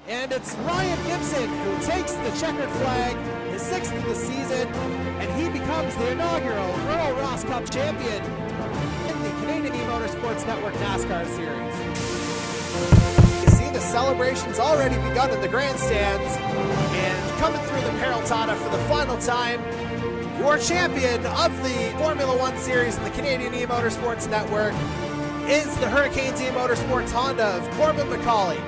And it's Ryan Gibson who takes the checkered flag, his 6th of the season, and he becomes the inaugural Earl Ross Cup champion in the Canadian E-Motorsports Network NASCAR Series. You see the celebrations already begun in the grandstands, and coming through the Peraltada for the final time, your champion of the Formula One Series in the Canadian E-Motorsports Network is the Hurricanes E-Motorsports Honda of Corbin McCauley.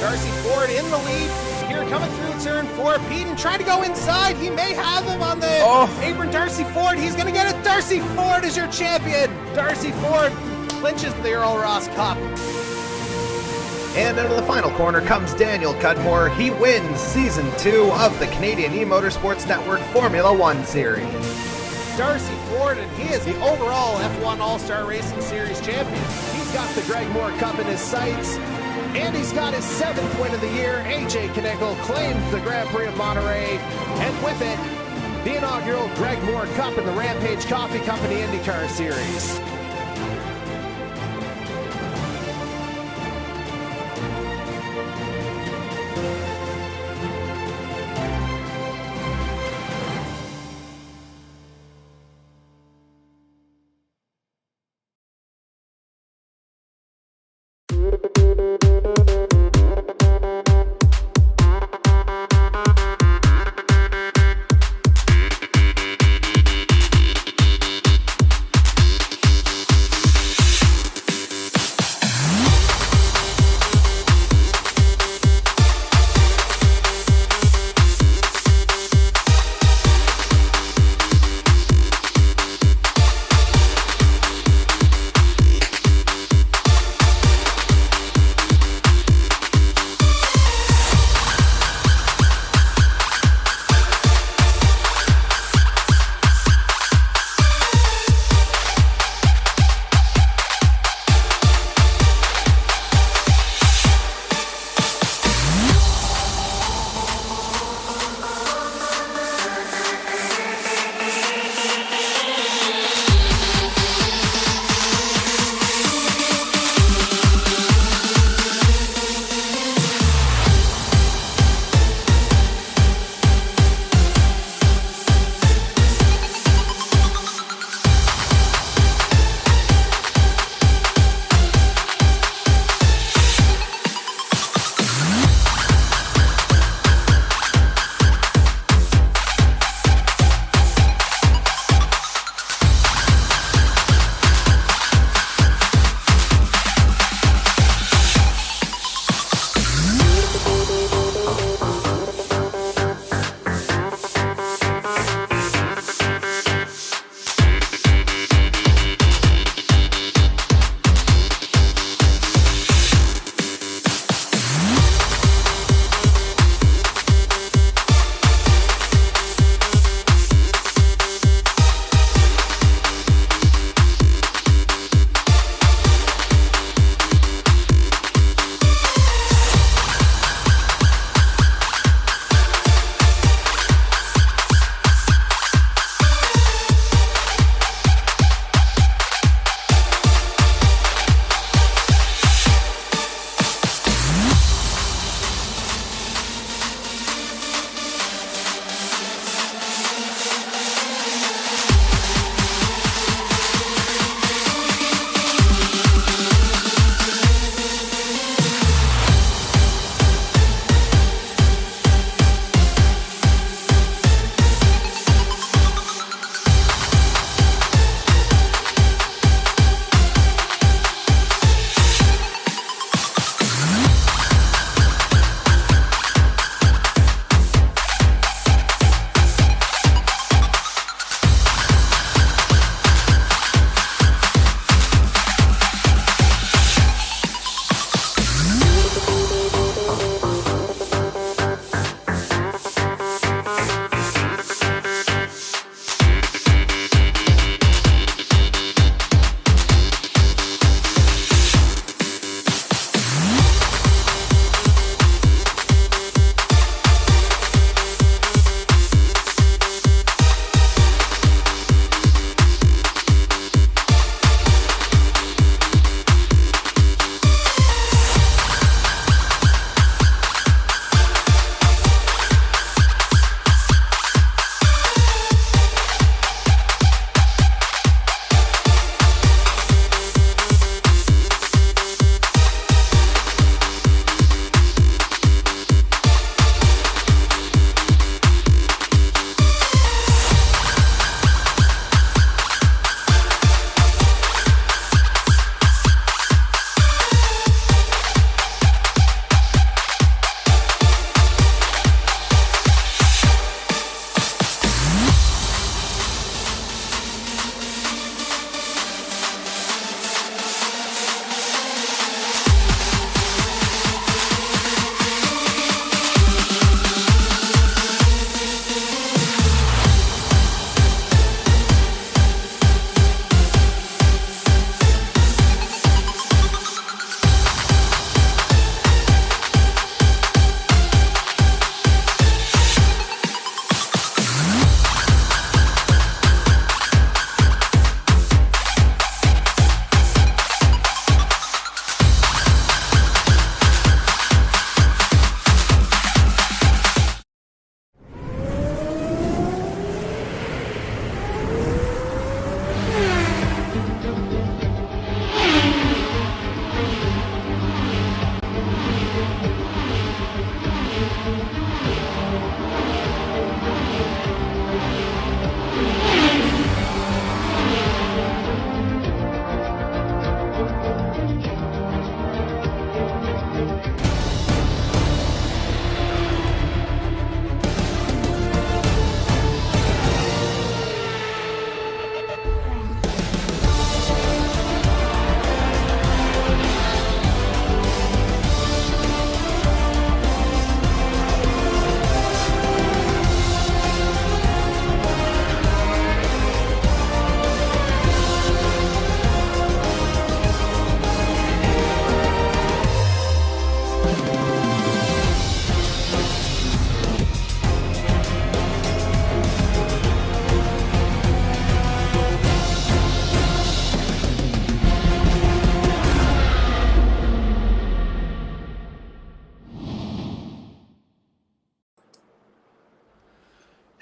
Darcy Ford in the lead here, coming through turn 4. Peden trying to go inside. He may have him on the apron. Darcy Ford, he's going to get it. Darcy Ford is your champion. Darcy Ford clinches the Earl Ross Cup. And into the final corner comes Daniel Cudmore. He wins Season 2 of the Canadian E-Motorsports Network Formula One Series. Darcy Ford, and he is the overall F1 All-Star Racing Series champion. He's got the Greg Moore Cup in his sights, and he's got his 7th win of the year. AJ Knickle claims the Grand Prix of Monterey, and with it, the inaugural Greg Moore Cup in the Rampage Coffee Company IndyCar Series.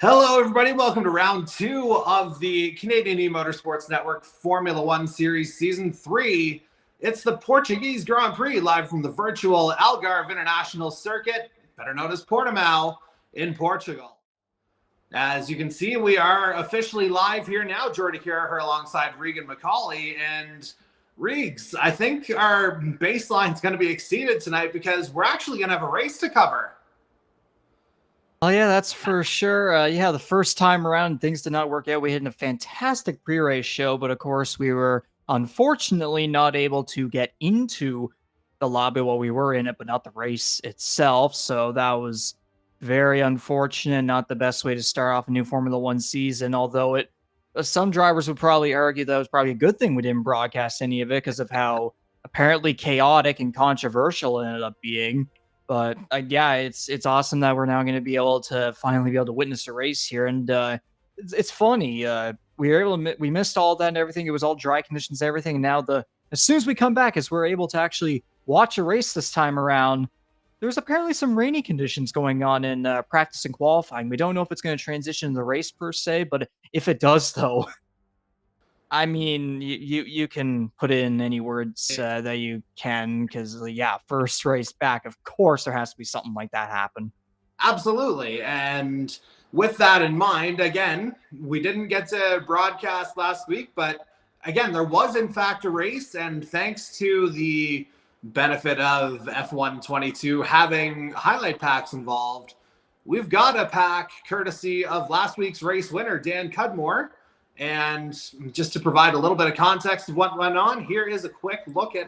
Hello, everybody. Welcome to round 2 of the Canadian E-Motorsports Network Formula One Series Season 3. It's the Portuguese Grand Prix live from the virtual Algarve International Circuit, better known as Portimao, in Portugal. As you can see, we are officially live here now. Jordy here alongside Regan McCauley. And Regs, I think our baseline is going to be exceeded tonight because we're actually going to have a race to cover. Oh yeah, that's for sure. The first time around, things did not work out. We had a fantastic pre-race show, but of course, we were unfortunately not able to get into the lobby while we were in it, but not the race itself. So that was very unfortunate. Not the best way to start off a new Formula One season. Although some drivers would probably argue that was probably a good thing we didn't broadcast any of it because of how apparently chaotic and controversial it ended up being. But yeah, it's awesome that we're now going to be able to finally be able to witness a race here, and it's funny. We were able to we missed all that and everything. It was all dry conditions, and everything. And now as soon as we come back, as we're able to actually watch a race this time around, there's apparently some rainy conditions going on in practice and qualifying. We don't know if it's going to transition in the race per se, but if it does, though, I mean, you can put in any words that you can because, yeah, first race back, of course, there has to be something like that happen. Absolutely. And with that in mind, again, we didn't get to broadcast last week, but again, there was in fact a race. And thanks to the benefit of F1 22 having highlight packs involved, we've got a pack courtesy of last week's race winner, Dan Cudmore. And just to provide a little bit of context of what went on, here is a quick look at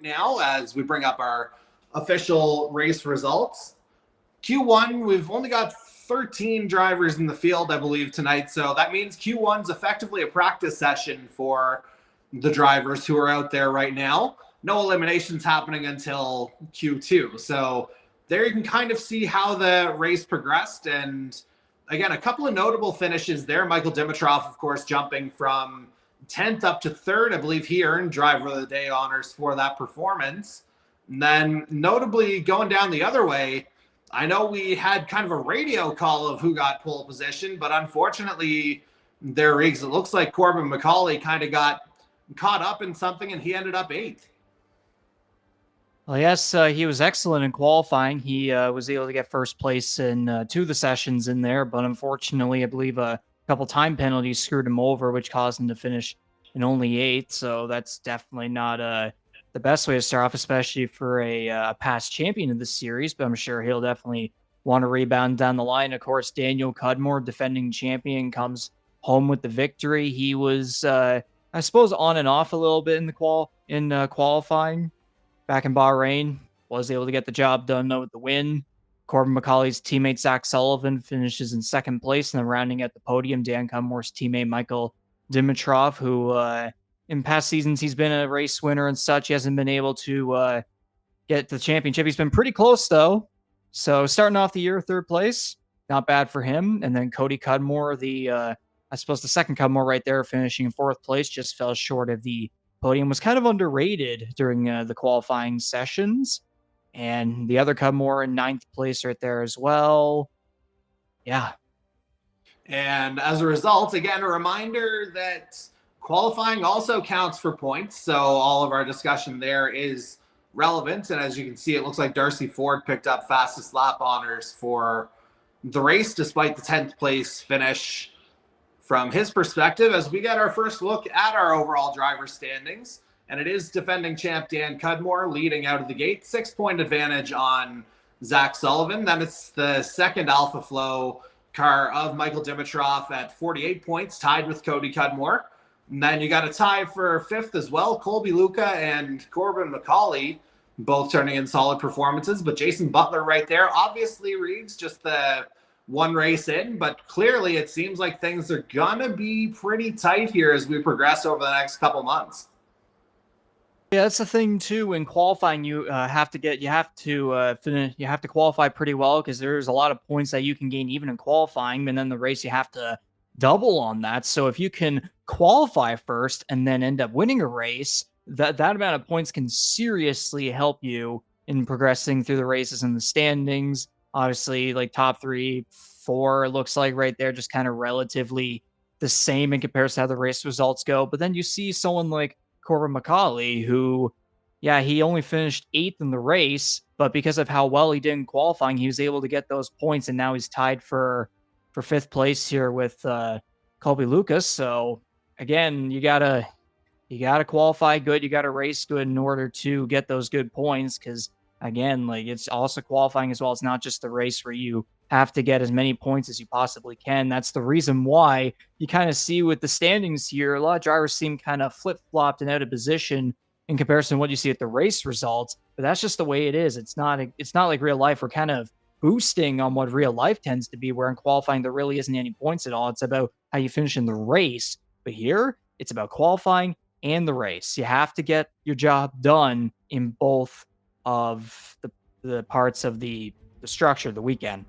now as we bring up our official race results. Q1, we've only got 13 drivers in the field, I believe, tonight. So that means Q1's effectively a practice session for the drivers who are out there right now. No eliminations happening until Q2. So there you can kind of see how the race progressed. And again, a couple of notable finishes there. Michael Dimitrov, of course, jumping from 10th up to 3rd. I believe he earned Driver of the Day honors for that performance. And then notably going down the other way, I know we had kind of a radio call of who got pole position, but unfortunately, it looks like Corbin McCauley kind of got caught up in something and he ended up 8th. Well, yes, he was excellent in qualifying. He was able to get first place in 2 of the sessions in there, but unfortunately, I believe a couple time penalties screwed him over, which caused him to finish in only 8th. So that's definitely not the best way to start off, especially for a past champion of the series. But I'm sure he'll definitely want to rebound down the line. Of course, Daniel Cudmore, defending champion, comes home with the victory. He was, I suppose, on and off a little bit in the qualifying back in Bahrain. Was able to get the job done though with the win. Corbin McCauley's teammate Zach Sullivan finishes in second place, and then rounding at the podium, Dan Cudmore's teammate Michael Dimitrov, who in past seasons he's been a race winner and such. He hasn't been able to get the championship. He's been pretty close though. So starting off the year, third place, not bad for him. And then Cody Cudmore, I suppose the second Cudmore right there, finishing in fourth place, just fell short of the podium. Was kind of underrated during the qualifying sessions. And the other Cudmore in ninth place right there as well. Yeah. And as a result, again, a reminder that qualifying also counts for points. So all of our discussion there is relevant. And as you can see, it looks like Darcy Ford picked up fastest lap honors for the race, despite the 10th place finish from his perspective, as we get our first look at our overall driver standings. And it is defending champ Dan Cudmore leading out of the gate, 6-point advantage on Zach Sullivan. Then it's the second Alpha Flow car of Michael Dimitrov at 48 points, tied with Cody Cudmore. And then you got a tie for fifth as well. Colby Luca and Corbin McCauley both turning in solid performances. But Jason Butler right there, obviously reads just the one race in, but clearly it seems like things are gonna be pretty tight here as we progress over the next couple months. Yeah, that's the thing too. In qualifying, you have to qualify pretty well, because there's a lot of points that you can gain even in qualifying, and then the race you have to double on that. So if you can qualify first and then end up winning a race, that amount of points can seriously help you in progressing through the races and the standings. Obviously, like top 3, 4 looks like right there, just kind of relatively the same in comparison to how the race results go. But then you see someone like Corbin McCauley, who, yeah, he only finished 8th in the race, but because of how well he did in qualifying, he was able to get those points, and now he's tied for 5th place here with Colby Lucas. So again, you gotta qualify good, you gotta race good in order to get those good points, because again, like, it's also qualifying as well. It's not just the race where you have to get as many points as you possibly can. That's the reason why you kind of see with the standings here, a lot of drivers seem kind of flip-flopped and out of position in comparison to what you see at the race results. But that's just the way it is. It's not like real life. We're kind of boosting on what real life tends to be, where in qualifying there really isn't any points at all. It's about how you finish in the race. But here, it's about qualifying and the race. You have to get your job done in both of the parts of the structure of the weekend.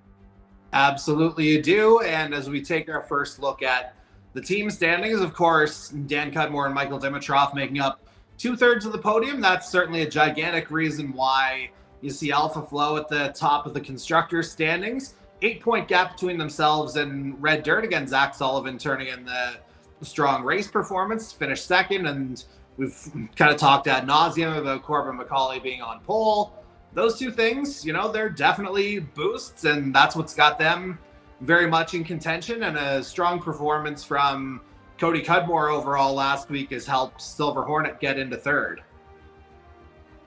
Absolutely you do. And as we take our first look at the team standings, of course, Dan Cudmore and Michael Dimitrov making up 2/3 of the podium. That's certainly a gigantic reason why you see Alpha Flow at the top of the constructors standings. 8-point gap between themselves and Red Dirt. Again, Zach Sullivan turning in the strong race performance to finish second. And we've kind of talked ad nauseum about Corbin McCauley being on pole. Those two things, they're definitely boosts, and that's what's got them very much in contention. And a strong performance from Cody Cudmore overall last week has helped Silver Hornet get into third.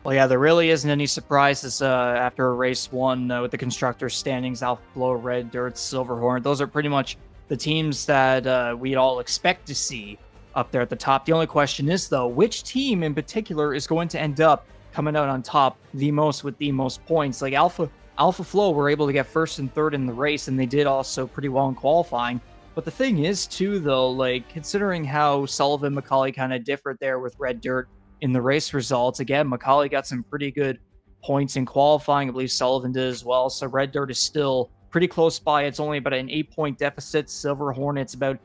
Well, yeah, there really isn't any surprises after race one with the constructors standings. Alpha Flow, Red Dirt, Silver Hornet. Those are pretty much the teams that we'd all expect to see up there at the top. The only question is, though, which team in particular is going to end up coming out on top the most with the most points? Like Alpha Flow were able to get first and third in the race, and they did also pretty well in qualifying. But the thing is, too, though, like, considering how Sullivan McCauley kind of differed there with Red Dirt in the race results, again, McCauley got some pretty good points in qualifying. I believe Sullivan did as well. So Red Dirt is still pretty close by. It's only about an 8-point deficit. Silver Hornet's about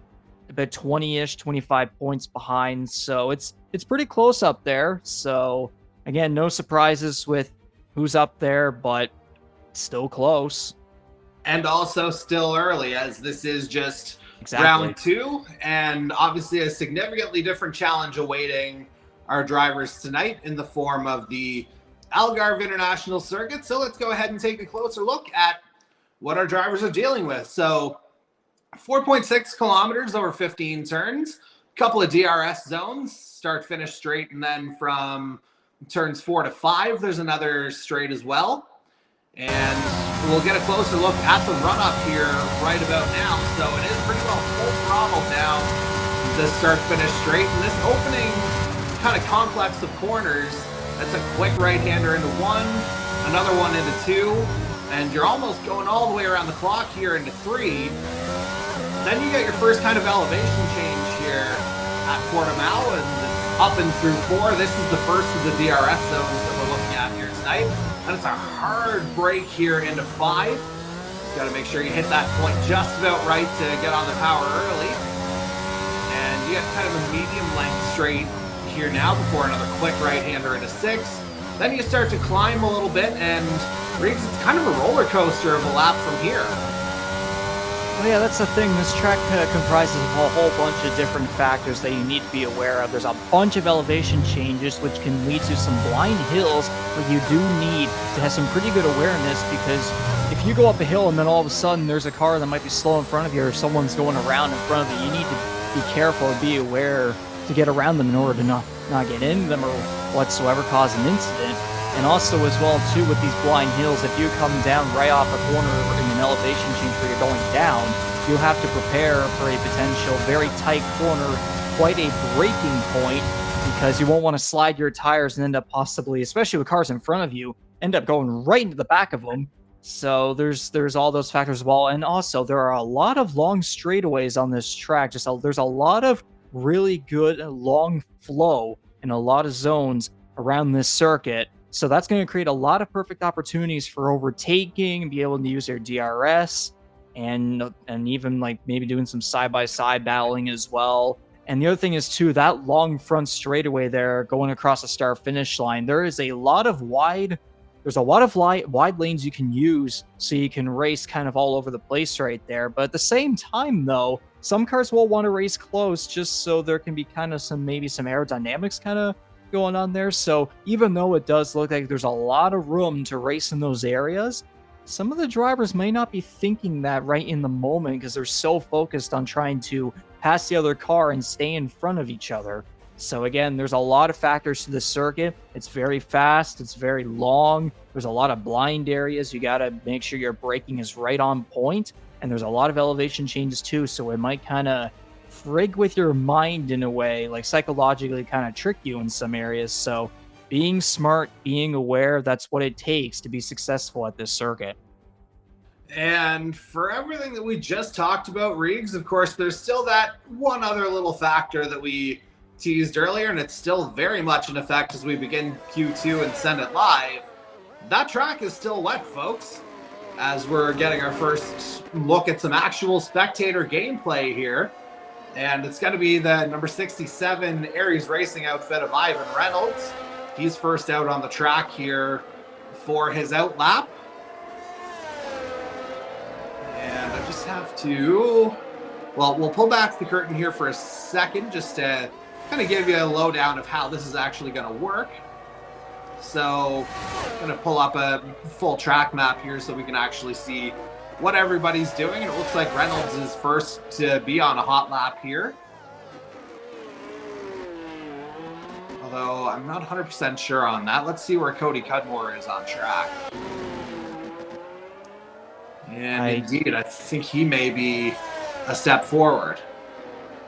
20-ish, 25 points behind. So it's pretty close up there. So again, no surprises with who's up there, but still close. And also still early, as this is just Exactly. round 2. And obviously a significantly different challenge awaiting our drivers tonight in the form of the Algarve International Circuit. So let's go ahead and take a closer look at what our drivers are dealing with. So 4.6 kilometers over 15 turns, a couple of DRS zones, start, finish straight, and then from turns 4 to 5, there's another straight as well. And we'll get a closer look at the run-up here right about now. So it is pretty well full throttle down this start-finish straight. And this opening kind of complex of corners, that's a quick right-hander into 1, another one into 2, and you're almost going all the way around the clock here into 3. Then you get your first kind of elevation change here at Portimao, and it's up and through 4. This is the first of the DRS zones that we're looking at here tonight. And it's a hard break here into 5. Got to make sure you hit that point just about right to get on the power early. And you get kind of a medium length straight here now before another quick right-hander into 6. Then you start to climb a little bit, and Riggs, it's kind of a roller coaster of a lap from here. Well, yeah, that's the thing. This track comprises of a whole bunch of different factors that you need to be aware of. There's a bunch of elevation changes, which can lead to some blind hills where you do need to have some pretty good awareness, because if you go up a hill and then all of a sudden there's a car that might be slow in front of you, or someone's going around in front of you, you need to be careful and be aware to get around them in order to not get into them or whatsoever cause an incident. And also as well too, with these blind hills, if you come down right off a corner in an elevation change where you're going down, you'll have to prepare for a potential very tight corner, quite a braking point, because you won't want to slide your tires and end up possibly, especially with cars in front of you, end up going right into the back of them. So there's all those factors as well. And also there are a lot of long straightaways on this track. There's a lot of really good long flow in a lot of zones around this circuit. So that's going to create a lot of perfect opportunities for overtaking and be able to use their DRS and even like maybe doing some side-by-side battling as well. And the other thing is too, that long front straightaway there going across the start finish line, there's a lot of wide lanes you can use so you can race kind of all over the place right there. But at the same time though, some cars will want to race close just so there can be kind of some aerodynamics kind of going on there. So even though it does look like there's a lot of room to race in those areas, some of the drivers may not be thinking that right in the moment because they're so focused on trying to pass the other car and stay in front of each other. So again, there's a lot of factors to the circuit. It's very fast, it's very long, there's a lot of blind areas. You got to make sure your braking is right on point, and there's a lot of elevation changes too, so it might kind of frig with your mind in a way, like psychologically kind of trick you in some areas. So being smart, being aware, that's what it takes to be successful at this circuit. And for everything that we just talked about, Riggs, of course, there's still that one other little factor that we teased earlier, and it's still very much in effect as we begin Q2 and send it live. That track is still wet, folks, as we're getting our first look at some actual spectator gameplay here. And it's going to be the number 67 Aries Racing outfit of Ivan Reynolds. He's first out on the track here for his out lap. And I just have to, well, we'll pull back the curtain here for a second just to kind of give you a lowdown of how this is actually going to work. So I'm going to pull up a full track map here so we can actually see what everybody's doing. And it looks like Reynolds is first to be on a hot lap here. Although I'm not 100% sure on that. Let's see where Cody Cudmore is on track. And indeed, I think he may be a step forward.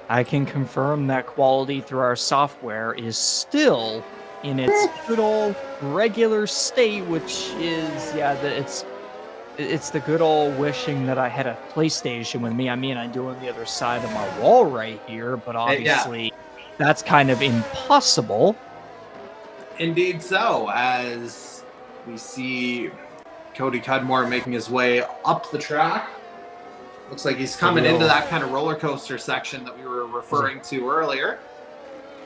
I can confirm that quality through our software is still in its good old regular state, which is, it's the good old wishing that I had a PlayStation with me. I mean, I do on the other side of my wall right here, but obviously that's kind of impossible. Indeed so, as we see Cody Cudmore making his way up the track. Looks like he's coming into that kind of roller coaster section that we were referring to earlier.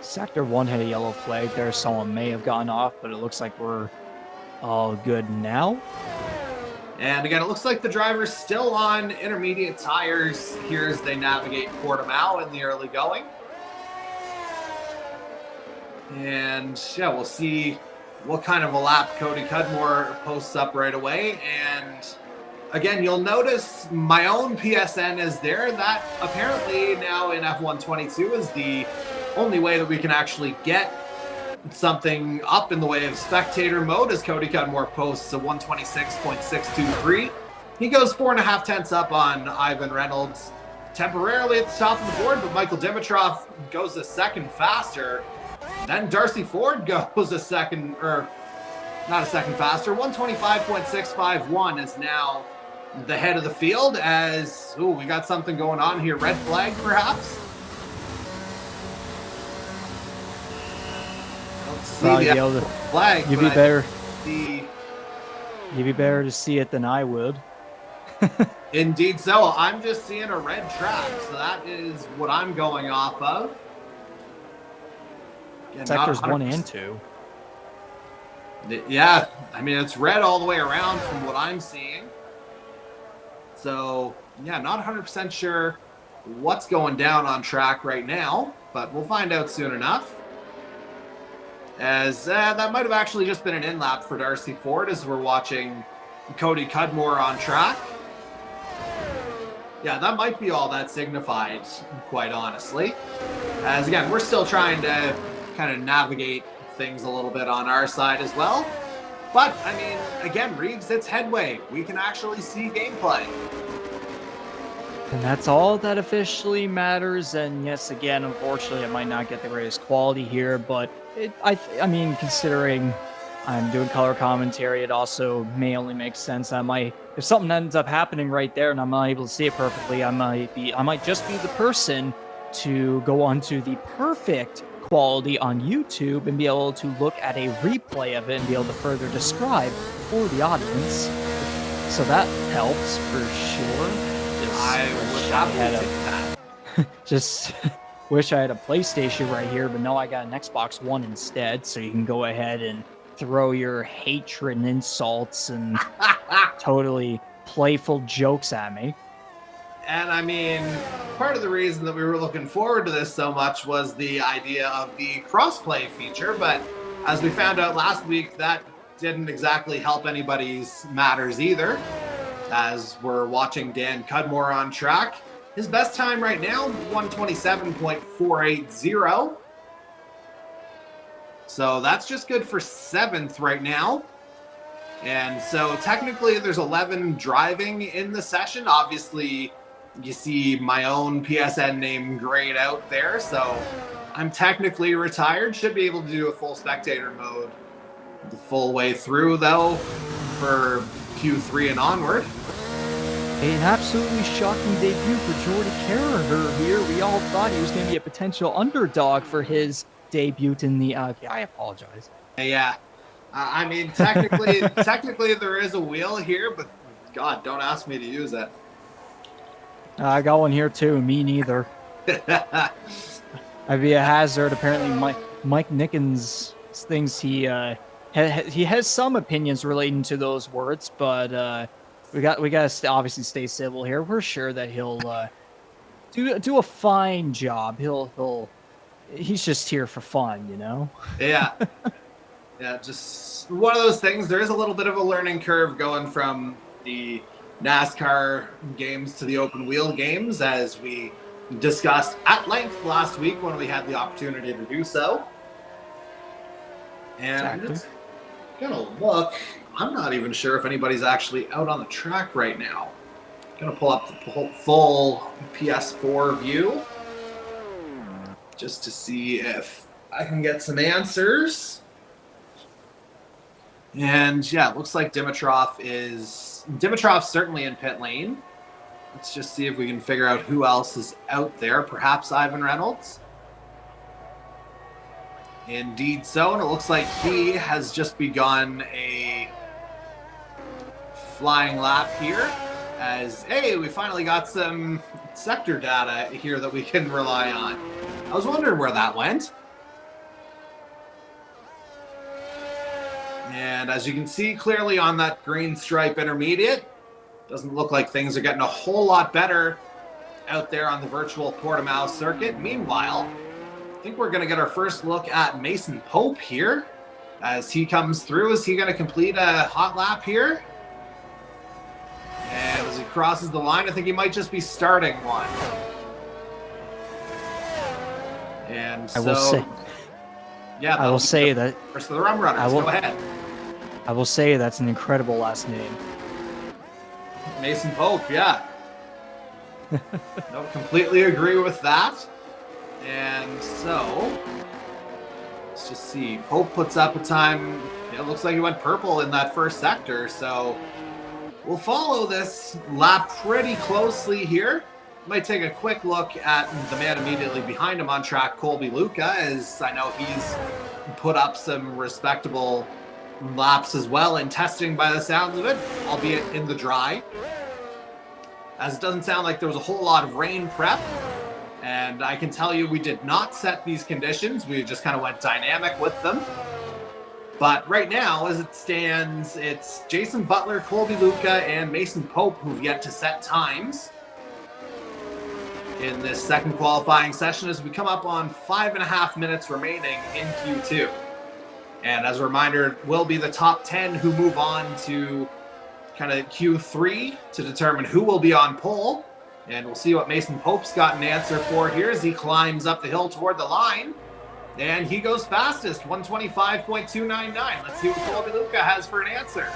Sector 1 had a yellow flag there. Someone may have gone off, but it looks like we're all good now. And again, it looks like the driver's still on intermediate tires here as they navigate Portimao in the early going. And yeah, we'll see what kind of a lap Cody Cudmore posts up right away. And again, you'll notice my own PSN is there. That apparently now in F122 is the only way that we can actually get something up in the way of spectator mode as Cody Cudmore posts a 126.623. He goes 4.5 tenths up on Ivan Reynolds temporarily at the top of the board, but Michael Dimitrov goes a second faster. Then Darcy Ford goes a second, or not a second faster. 125.651 is now the head of the field as, ooh, we got something going on here. Red flag, perhaps? Don't see the flag. You'd be better. The You'd be better to see it than I would. Indeed so. I'm just seeing a red track, so that is what I'm going off of. Again, Sectors 1 and 2. Yeah, I mean, it's red all the way around from what I'm seeing. So, yeah, not 100% sure what's going down on track right now, but we'll find out soon enough. As that might have actually just been an in-lap for Darcy Ford as we're watching Cody Cudmore on track. Yeah, that might be all that signified, quite honestly. As again, we're still trying to kind of navigate things a little bit on our side as well. But, I mean, again, Reeves, it's headway. We can actually see gameplay. And that's all that officially matters. And yes, again, unfortunately, I might not get the greatest quality here, but I mean, considering I'm doing color commentary, it also may only make sense. If something ends up happening right there and I'm not able to see it perfectly, I might just be the person to go onto the perfect quality on YouTube and be able to look at a replay of it and be able to further describe for the audience. So that helps for sure. I would happily take that. Just wish I had a PlayStation right here, but no, I got an Xbox One instead, so you can go ahead and throw your hatred and insults and totally playful jokes at me. And I mean, part of the reason that we were looking forward to this so much was the idea of the crossplay feature, but as we found out last week, that didn't exactly help anybody's matters either. As we're watching Dan Cudmore on track, his best time right now, 127.480. So that's just good for 7th right now. And so technically there's 11 driving in the session. Obviously, you see my own PSN name grayed out there. So I'm technically retired. Should be able to do a full spectator mode the full way through, though, for Q3 and onward. An absolutely shocking debut for Jordy Carragher here. We all thought he was going to be a potential underdog for his debut in the... I apologize. Yeah. I mean, technically there is a wheel here, but God, don't ask me to use it. I got one here too. Me neither. I'd be a hazard. Apparently, Mike Nickens thinks he has some opinions relating to those words, but we got to obviously stay civil here. We're sure that he'll do a fine job. He's just here for fun, you know. Yeah. Yeah, just one of those things. There is a little bit of a learning curve going from the NASCAR games to the open wheel games, as we discussed at length last week when we had the opportunity to do so. And I'm just gonna look. I'm not even sure if anybody's actually out on the track right now. Gonna pull up the full PS4 view just to see if I can get some answers. And yeah, it looks like Dimitrov's certainly in pit lane. Let's just see if we can figure out who else is out there. Perhaps Ivan Reynolds. Indeed so, and it looks like he has just begun a flying lap here. As, hey, we finally got some sector data here that we can rely on. I was wondering where that went. And as you can see clearly on that green stripe intermediate, doesn't look like things are getting a whole lot better out there on the virtual Portimao circuit. Meanwhile, I think we're going to get our first look at Mason Pope here as he comes through. Is he going to complete a hot lap here? And as he crosses the line, I think he might just be starting one. And so, Yeah, I will say that first of the rum runners. Go ahead. I will say that's an incredible last name. Mason Pope, yeah. No, completely agree with that. And so, let's just see. Pope puts up a time. It looks like he went purple in that first sector. So we'll follow this lap pretty closely here. Might take a quick look at the man immediately behind him on track, Colby Luca, as I know he's put up some respectable laps as well in testing by the sounds of it, albeit in the dry. As it doesn't sound like there was a whole lot of rain prep. And I can tell you we did not set these conditions. We just kind of went dynamic with them. But right now, as it stands, it's Jason Butler, Colby Luca, and Mason Pope who've yet to set times in this second qualifying session as we come up on 5.5 minutes remaining in Q2. And as a reminder, it will be the top 10 who move on to kind of Q3 to determine who will be on pole. And we'll see what Mason Pope's got an answer for here as he climbs up the hill toward the line. And he goes fastest, 125.299. Let's see what Colby Luca has for an answer.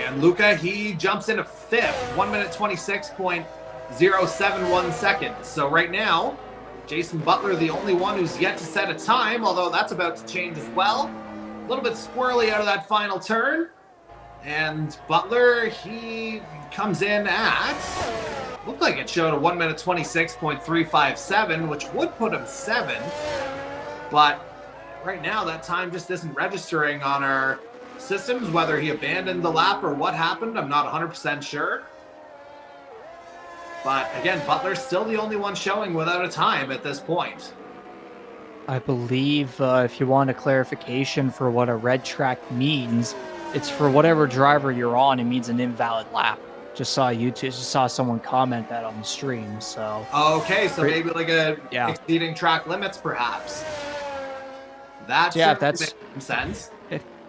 And Luca, he jumps into fifth, 1 minute 26.071 seconds. So right now, Jason Butler, the only one who's yet to set a time, although that's about to change as well. A little bit squirrely out of that final turn. And Butler, he comes in at, looked like it showed a 1 minute 26.357, which would put him seventh. But right now, that time just isn't registering on our systems. Whether he abandoned the lap or what happened, I'm not 100% sure. But again, Butler's still the only one showing without a time at this point. I believe if you want a clarification for what a red track means, it's for whatever driver you're on, it means an invalid lap. Just saw someone comment that on the stream. So okay, so maybe like exceeding track limits, perhaps. That if that's makes some sense.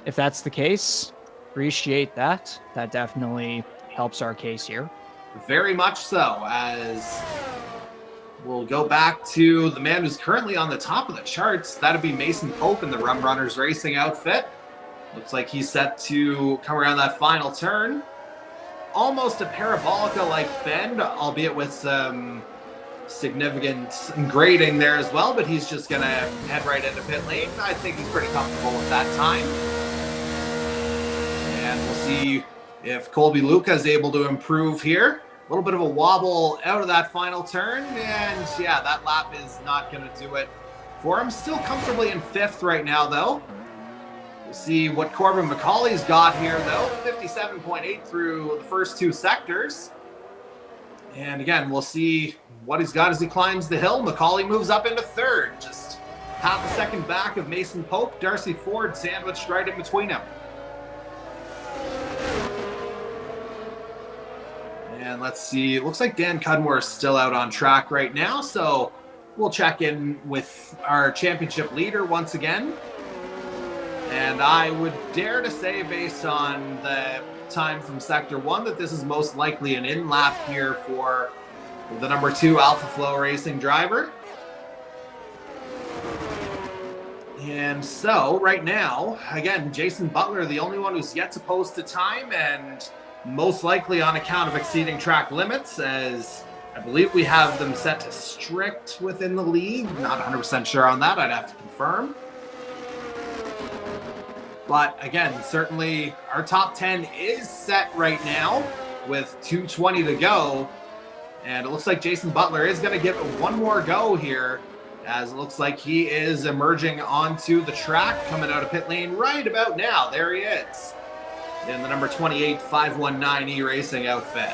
If that's the case, appreciate that. That definitely helps our case here. Very much so, as we'll go back to the man who's currently on the top of the charts. That'd be Mason Pope in the Rum Runners Racing outfit. Looks like he's set to come around that final turn. Almost a parabolica-like bend, albeit with some significant grading there as well, but he's just going to head right into pit lane. I think he's pretty comfortable with that time. And we'll see if Colby Luca is able to improve here. A little bit of a wobble out of that final turn, and yeah, that lap is not going to do it for him. Still comfortably in fifth right now, though. We'll see what Corbin McCauley's got here, though. 57.8 through the first two sectors. And again, we'll see what he's got as he climbs the hill. McCauley moves up into third, just half a second back of Mason Pope. Darcy Ford sandwiched right in between him. And let's see, it looks like Dan Cudmore is still out on track right now, so we'll check in with our championship leader once again. And I would dare to say, based on the time from Sector 1, that this is most likely an in-lap here for the number 2 Alpha Flow Racing driver. And so, right now, again, Jason Butler, the only one who's yet to post a time, and most likely on account of exceeding track limits, as I believe we have them set to strict within the league. Not 100% sure on that, I'd have to confirm. But again, certainly our top 10 is set right now with 2:20 to go. And it looks like Jason Butler is going to give it one more go here, as it looks like he is emerging onto the track, coming out of pit lane right about now. There he is in the number 28 519 E-Racing outfit.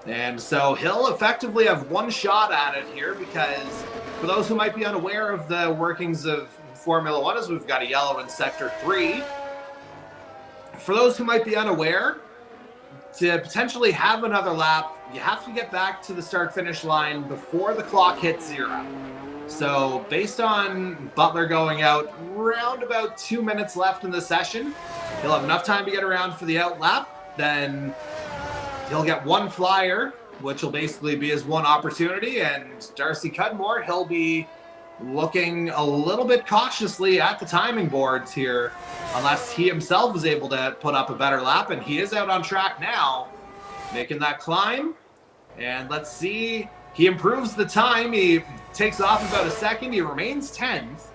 And so he'll effectively have one shot at it here, because for those who might be unaware of the workings of Formula One, as we've got a yellow in Sector 3. For those who might be unaware, to potentially have another lap, you have to get back to the start-finish line before the clock hits 0. So based on Butler going out around about 2 minutes left in the session, he'll have enough time to get around for the out lap. Then he'll get one flyer, which will basically be his one opportunity. And Darcy Cudmore, he'll be looking a little bit cautiously at the timing boards here, unless he himself is able to put up a better lap, and he is out on track now, making that climb. And let's see, he improves the time. He takes off about a second. He remains 10th,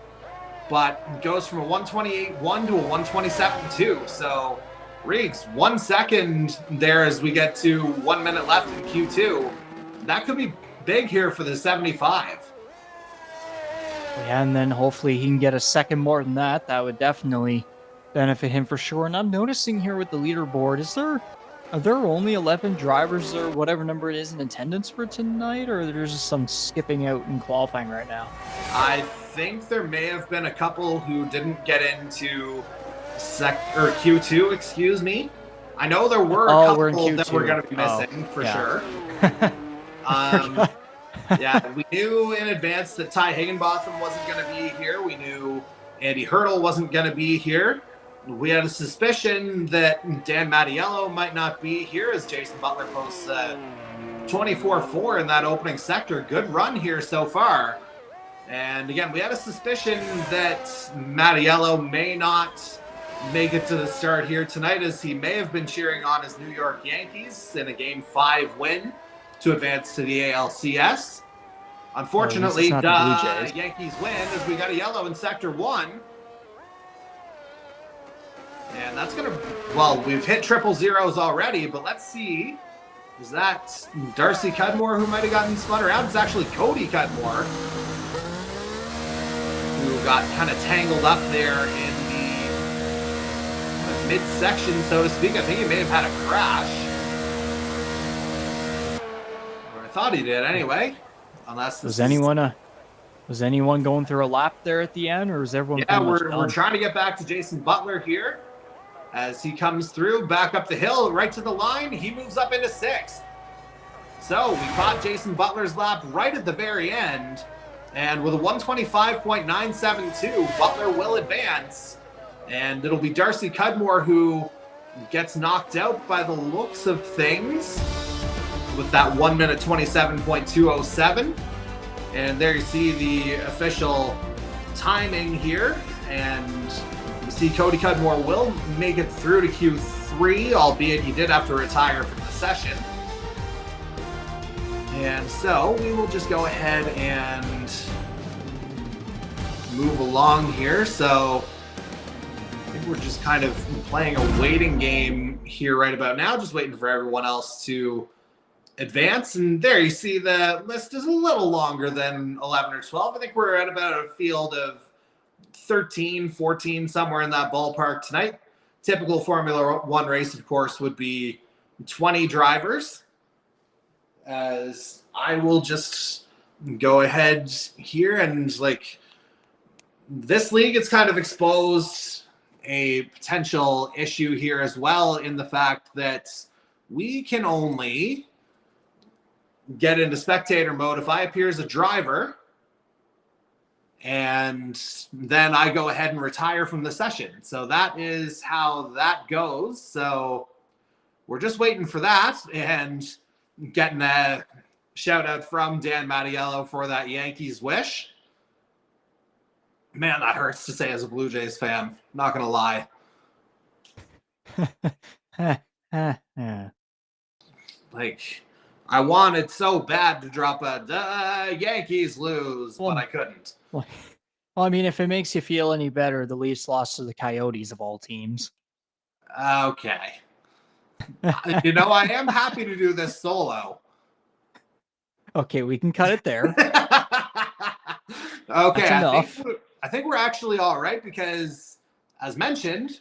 but goes from a 128.1 to a 127.2. So Riggs, 1 second there as we get to 1 minute left in Q2. That could be big here for the 75. Yeah, and then hopefully he can get a second more than that. That would definitely benefit him for sure. And I'm noticing here with the leaderboard, are there only 11 drivers or whatever number it is in attendance for tonight, or there's just some skipping out in qualifying right now? I think there may have been a couple who didn't get into Q2, excuse me. I know there were a couple that were going to be missing for sure. Yeah, we knew in advance that Ty Higginbotham wasn't going to be here. We knew Andy Hurdle wasn't going to be here. We had a suspicion that Dan Mattiello might not be here, as Jason Butler posts 24.4 in that opening sector. Good run here so far. And again, we had a suspicion that Mattiello may not make it to the start here tonight, as he may have been cheering on his New York Yankees in a Game 5 win to advance to the ALCS. Unfortunately, the Yankees win, as we got a yellow in Sector 1. And that's going to, well, we've hit triple zeros already, but let's see. Is that Darcy Cudmore who might have gotten spun around? It's actually Cody Cudmore, who got kind of tangled up there in the midsection, so to speak. I think he may have had a crash. Or I thought he did anyway. Unless was anyone going through a lap there at the end, or is everyone? Yeah, we're trying to get back to Jason Butler here. As he comes through, back up the hill, right to the line, he moves up into 6th. So we caught Jason Butler's lap right at the very end. And with a 125.972, Butler will advance. And it'll be Darcy Cudmore who gets knocked out by the looks of things with that 1 minute 27.207. And there you see the official timing here. And you see Cody Cudmore will make it through to Q3, albeit he did have to retire from the session. And so we will just go ahead and move along here. So I think we're just kind of playing a waiting game here right about now, just waiting for everyone else to advance. And there you see the list is a little longer than 11 or 12. I think we're at about a field of 13, 14, somewhere in that ballpark tonight. Typical Formula One race, of course, would be 20 drivers. As I will just go ahead here and, like, this league, it's kind of exposed a potential issue here as well, in the fact that we can only get into spectator mode if I appear as a driver, and then I go ahead and retire from the session. So that is how that goes. So we're just waiting for that and getting a shout out from Dan Mattiello for that Yankees wish. Man, that hurts to say as a Blue Jays fan. Not going to lie. Like, I wanted so bad to drop a Yankees lose, but I couldn't. Well, I mean, if it makes you feel any better, the Leafs lost to the Coyotes of all teams. Okay. You know, I am happy to do this solo. Okay, we can cut it there. Okay, I think we're actually all right, because, as mentioned,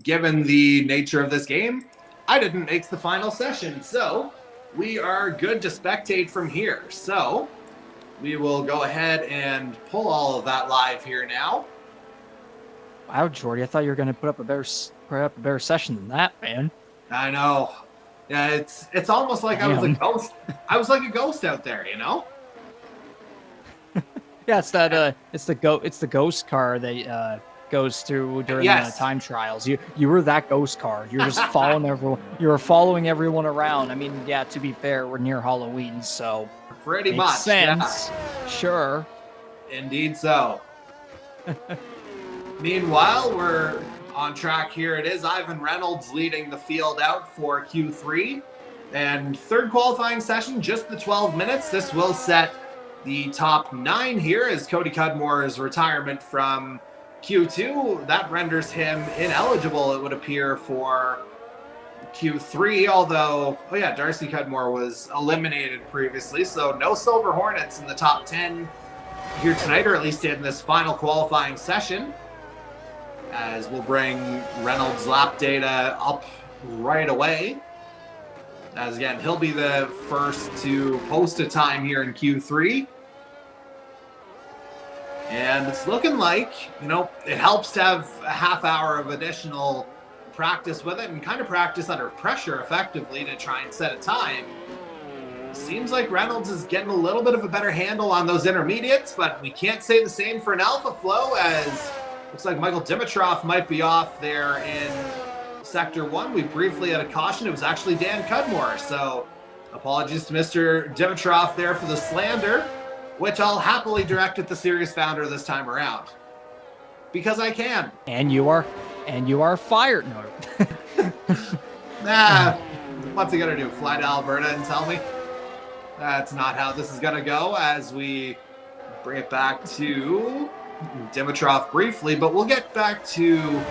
given the nature of this game, I didn't make the final session, so we are good to spectate from here. So we will go ahead and pull all of that live here now. Wow, Jordy, I thought you were going to put up a better session than that, man. I know. Yeah, it's almost like I was a ghost. I was like a ghost out there, you know? Yeah, it's that it's the ghost car that goes through during the time trials. You were that ghost car. You're just following everyone. You were following everyone around. I mean, yeah, to be fair, we're near Halloween, so pretty much sense. Yeah. Sure. Indeed so. Meanwhile, we're on track here. It is Ivan Reynolds leading the field out for Q3. And third qualifying session, just the 12 minutes. This will set the top 9 here as Cody Cudmore's retirement from Q2. That renders him ineligible, it would appear, for Q3, although, oh yeah, Darcy Cudmore was eliminated previously, so no Silver Hornets in the top 10 here tonight, or at least in this final qualifying session, as we'll bring Reynolds' lap data up right away, as again, he'll be the first to post a time here in Q3. And it's looking like, you know, it helps to have a half hour of additional practice with it and kind of practice under pressure effectively to try and set a time. Seems like Reynolds is getting a little bit of a better handle on those intermediates, but we can't say the same for an Alpha Flow, as looks like Michael Dimitrov might be off there in Sector 1. We briefly had a caution. It was actually Dan Cudmore, so apologies to Mr. Dimitrov there for the slander, which I'll happily direct at the series founder this time around, because I can. And you are fired. No. Nah, what's he gonna do? Fly to Alberta and tell me? That's not how this is gonna go, as we bring it back to Dimitrov briefly, but we'll get back to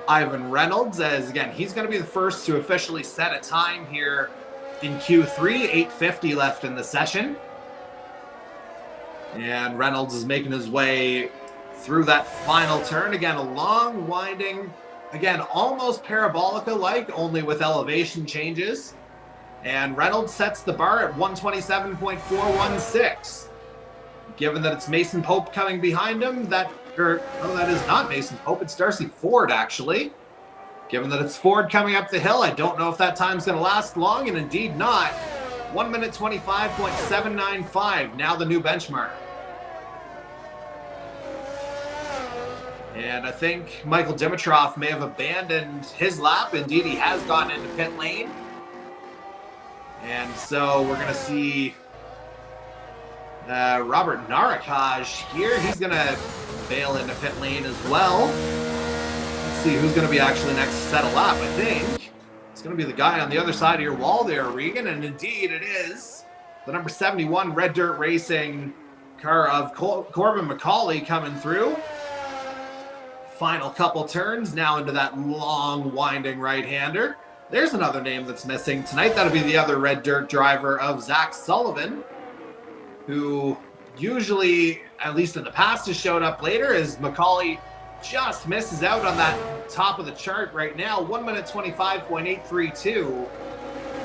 Ivan Reynolds, as again, he's gonna be the first to officially set a time here in Q3, 8:50 left in the session. And Reynolds is making his way through that final turn. Again, a long, winding, again, almost parabolica-like, only with elevation changes. And Reynolds sets the bar at 127.416. Given that it's Mason Pope coming behind him, that is not Mason Pope, it's Darcy Ford, actually. Given that it's Ford coming up the hill, I don't know if that time's going to last long, and indeed not. 1 minute 25.795, now the new benchmark. And I think Michael Dimitrov may have abandoned his lap. Indeed, he has gone into pit lane. And so we're going to see Robert Narakaj here. He's going to bail into pit lane as well. Let's see who's going to be actually next to set a lap. I think it's going to be the guy on the other side of your wall there, Regan. And indeed it is the number 71 Red Dirt Racing car of Corbin McCauley coming through. Final couple turns now into that long, winding right-hander. There's another name that's missing tonight. That'll be the other Red Dirt driver of Zach Sullivan, who usually, at least in the past, has showed up later, as McCauley just misses out on that top of the chart right now. 1 minute 25.832.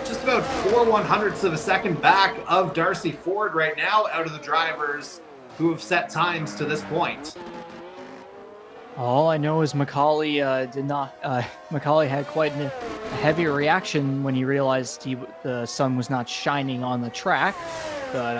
Just about 4/100ths of a second back of Darcy Ford right now, out of the drivers who have set times to this point. All I know is Macaulay Macaulay had quite a heavy reaction when he realized the sun was not shining on the track. But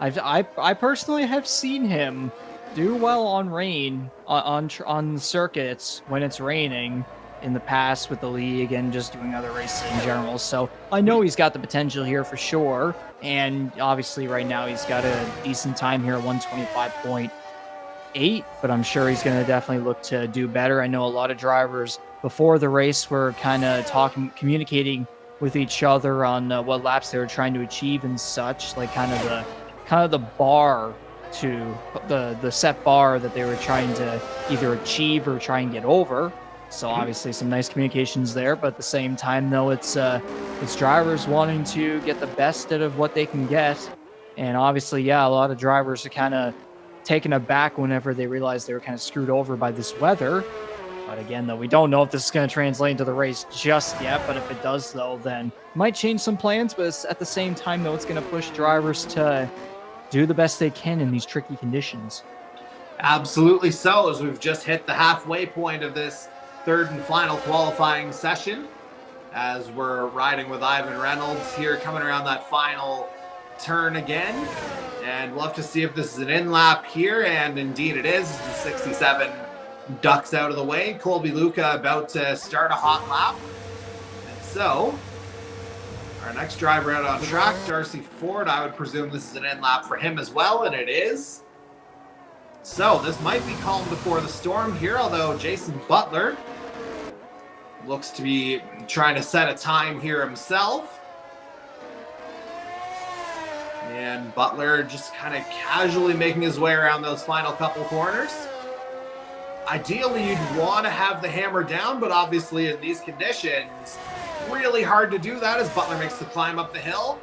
I personally have seen him do well on rain on circuits when it's raining in the past with the league and just doing other races in general. So I know he's got the potential here for sure. And obviously right now he's got a decent time here, 125.8, but I'm sure he's going to definitely look to do better. I know a lot of drivers before the race were kind of communicating with each other on what laps they were trying to achieve and such, like kind of the bar to the set bar that they were trying to either achieve or try and get over. So obviously some nice communications there, but at the same time though, it's drivers wanting to get the best out of what they can get. And obviously, yeah, a lot of drivers are kind of taken aback whenever they realized they were kind of screwed over by this weather. But again, though, we don't know if this is going to translate into the race just yet. But if it does, though, then it might change some plans. But at the same time, though, it's going to push drivers to do the best they can in these tricky conditions. Absolutely so, as we've just hit the halfway point of this third and final qualifying session, as we're riding with Ivan Reynolds here coming around that final turn again. And we'll have to see if this is an in-lap here, and indeed it is. The 67 ducks out of the way. Colby Luca about to start a hot lap. And so, our next driver out on track, Darcy Ford, I would presume this is an in-lap for him as well, and it is. So this might be calm before the storm here, although Jason Butler looks to be trying to set a time here himself. And Butler just kind of casually making his way around those final couple corners. Ideally, you'd want to have the hammer down, but obviously in these conditions, really hard to do that as Butler makes the climb up the hill.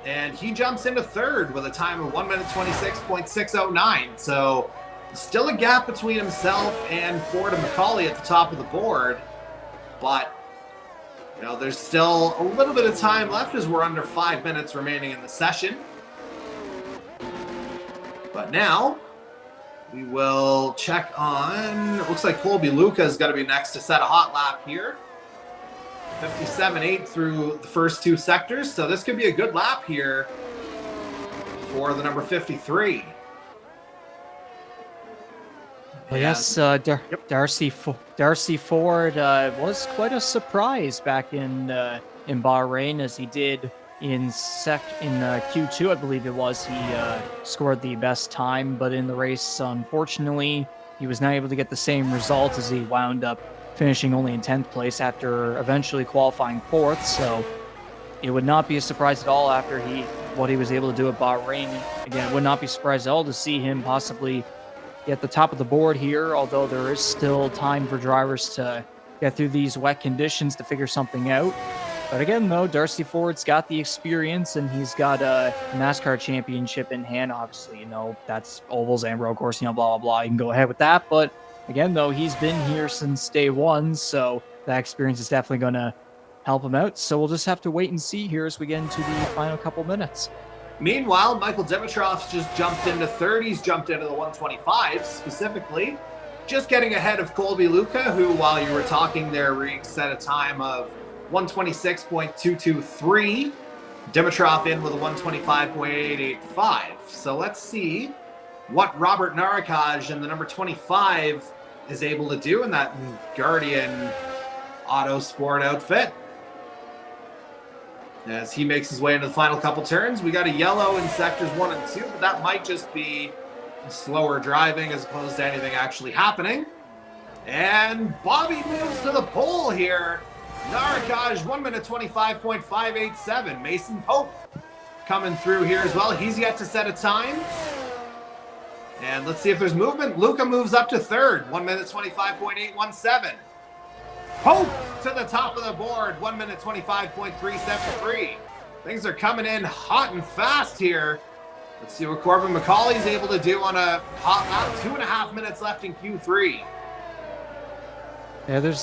And he jumps into third with a time of 1 minute 26.609. So still a gap between himself and Ford and McCauley at the top of the board. But, you know, there's still a little bit of time left as we're under 5 minutes remaining in the session. But now we will check on, it looks like Colby Luca's got to be next to set a hot lap here. 57.8 through the first two sectors. So this could be a good lap here for the number 53. Well, yes, Darcy Ford was quite a surprise back in Bahrain, as he did in Q2, I believe it was. He scored the best time, but in the race, unfortunately, he was not able to get the same result, as he wound up finishing only in 10th place after eventually qualifying 4th. So it would not be a surprise at all after what he was able to do at Bahrain. Again, it would not be surprised at all to see him possibly at the top of the board here, although there is still time for drivers to get through these wet conditions to figure something out. But again, though, Darcy Ford's got the experience, and he's got a NASCAR championship in hand. Obviously, you know, that's ovals and road course, you know, blah, blah, blah. You can go ahead with that. But again, though, he's been here since day one, so that experience is definitely going to help him out. So we'll just have to wait and see here as we get into the final couple minutes. Meanwhile, Michael Dimitrov's just jumped into third. He's jumped into the 125 specifically, just getting ahead of Colby Luca, who, while you were talking there, set a time of 126.223. Dimitrov in with a 125.885. So let's see what Robert Narakaj in the number 25 is able to do in that Guardian Auto Sport outfit. As he makes his way into the final couple turns, we got a yellow in sectors 1 and 2, but that might just be slower driving as opposed to anything actually happening. And Bobby moves to the pole here. Narakaj, 1 minute 25.587. Mason Pope coming through here as well. He's yet to set a time. And let's see if there's movement. Luca moves up to third, 1 minute 25.817. Pope to the top of the board, 1 minute 25.373. Things are coming in hot and fast here. Let's see what Corbin McCauley's able to do on a hot lap. 2.5 minutes left in Q3. Yeah, the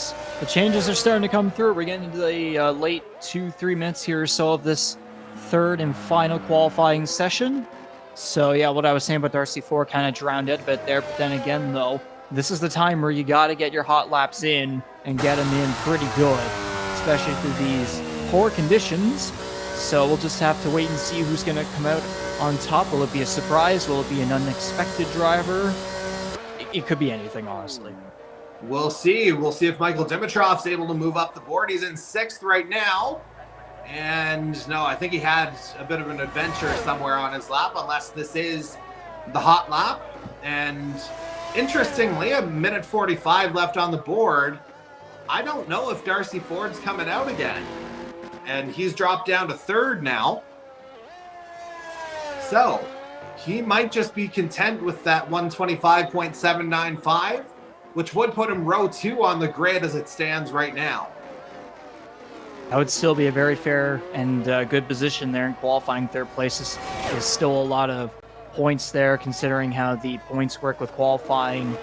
changes are starting to come through. We're getting into the late 2-3 minutes here or so of this third and final qualifying session. So yeah, what I was saying about Darcy Ford kind of drowned it a bit there. But then again, though, this is the time where you got to get your hot laps in and get them in pretty good, especially through these poor conditions. So we'll just have to wait and see who's going to come out on top. Will it be a surprise? Will it be an unexpected driver? It could be anything, honestly. We'll see. We'll see if Michael Dimitrov's able to move up the board. He's in 6th right now. And no, I think he had a bit of an adventure somewhere on his lap, unless this is the hot lap. And interestingly, 1 minute 45 left on the board. I don't know if Darcy Ford's coming out again. And he's dropped down to third now. So he might just be content with that 125.795, which would put him row 2 on the grid as it stands right now. That would still be a very fair and good position there in qualifying. Third place is still a lot of points there, considering how the points work with qualifying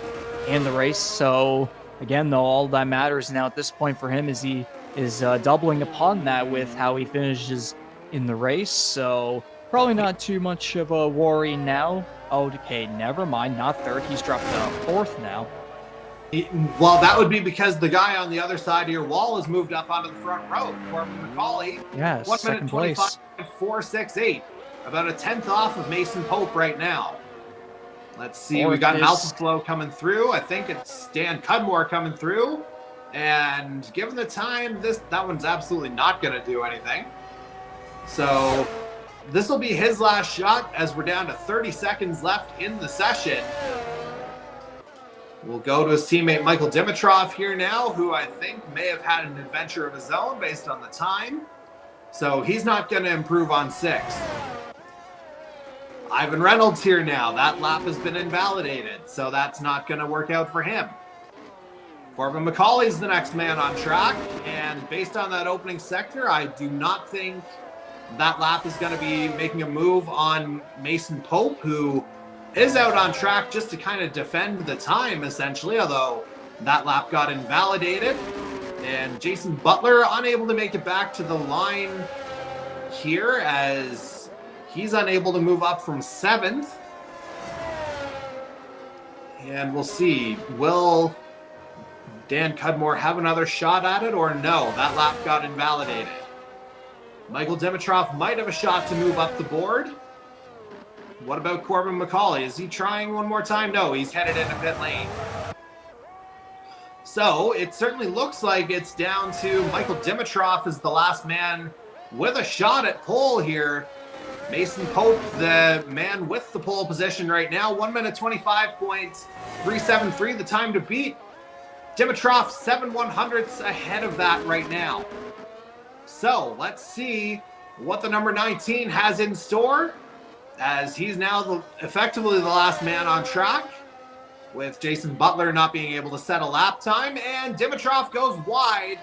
and the race. So again, though, all that matters now at this point for him is he is doubling upon that with how he finishes in the race. So probably not too much of a worry now. Oh, okay, never mind, not third. He's dropped down 4th now. Well, that would be because the guy on the other side of your wall has moved up onto the front row. Corbin McCauley, yeah, 1 minute 25.468, about a 10th off of Mason Pope right now. Let's see, we got an Alpha Flow coming through. I think it's Dan Cudmore coming through. And given the time, that one's absolutely not going to do anything. So this will be his last shot as we're down to 30 seconds left in the session. We'll go to his teammate Michael Dimitrov here now, who I think may have had an adventure of his own based on the time. So he's not going to improve on 6th. Ivan Reynolds here now. That lap has been invalidated, so that's not going to work out for him. Corbin McCauley's the next man on track, and based on that opening sector, I do not think that lap is going to be making a move on Mason Pope, who is out on track just to kind of defend the time, essentially, although that lap got invalidated. And Jason Butler unable to make it back to the line here as he's unable to move up from 7th. And we'll see, will Dan Cudmore have another shot at it or no? That lap got invalidated. Michael Dimitrov might have a shot to move up the board. What about Corbin McCauley? Is he trying one more time? No, he's headed into pit lane. So it certainly looks like it's down to Michael Dimitrov as the last man with a shot at pole here. Mason Pope, the man with the pole position right now, 1 minute 25.373, the time to beat. Dimitrov 7/100ths ahead of that right now. So let's see what the number 19 has in store, as he's now effectively the last man on track, with Jason Butler not being able to set a lap time, and Dimitrov goes wide,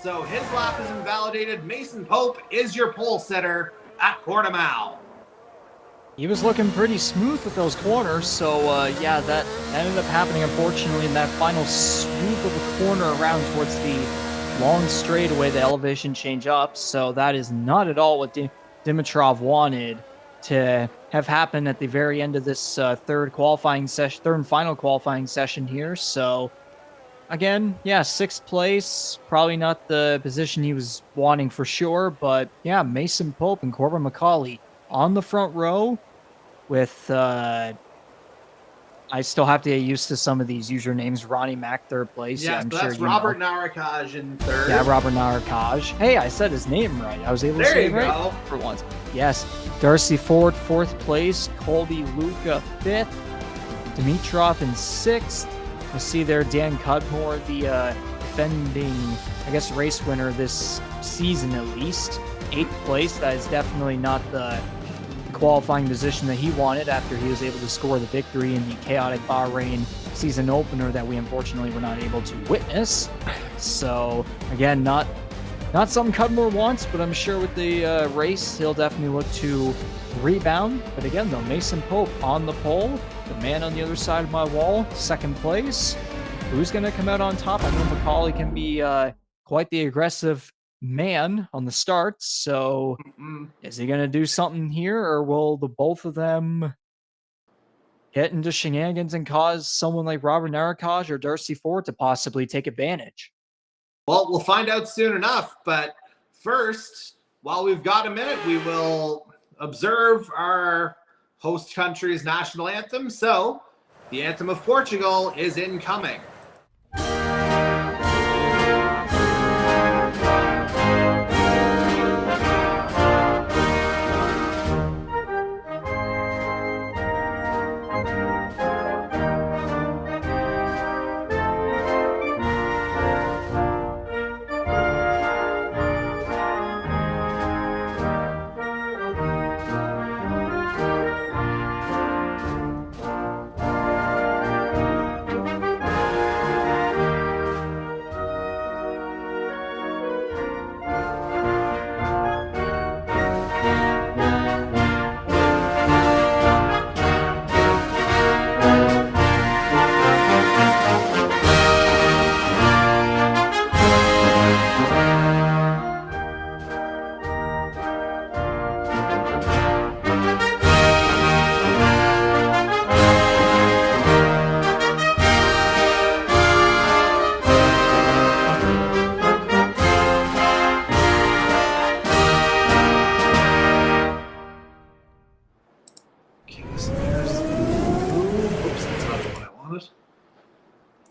so his lap is invalidated. Mason Pope is your pole sitter at Portimao. He was looking pretty smooth with those corners, so yeah, that ended up happening, unfortunately, in that final swoop of a corner around towards the long straightaway, the elevation change up, so that is not at all what Dimitrov wanted to have happen at the very end of this third and final qualifying session here. So again, yeah, 6th place, probably not the position he was wanting for sure, but yeah, Mason Pope and Corbin McCauley on the front row with I still have to get used to some of these usernames. Ronnie Mac, 3rd place. Yes, yeah, I'm so sure that's you Robert know. Narakaj in 3rd. Yeah, Robert Narakaj. Hey, I said his name right. I was able to There say you it right go. for once. Yes, Darcy Ford, 4th place. Colby Luca, 5th. Dimitrov in 6th. We'll see there Dan Cudmore, the defending, I guess, race winner this season at least. 8th place. That is definitely not the qualifying position that he wanted after he was able to score the victory in the chaotic Bahrain season opener that we unfortunately were not able to witness. So again, not something Cudmore wants, but I'm sure with the race he'll definitely look to rebound. But again though, Mason Pope on the pole, the man on the other side of my wall, 2nd place. Who's going to come out on top? I know McCauley can be quite the aggressive man on the start, so is he going to do something here, or will the both of them get into shenanigans and cause someone like Robert Narakaj or Darcy Ford to possibly take advantage? Well, we'll find out soon enough, but first, while we've got a minute, we will observe our host country's national anthem. So the anthem of Portugal is incoming.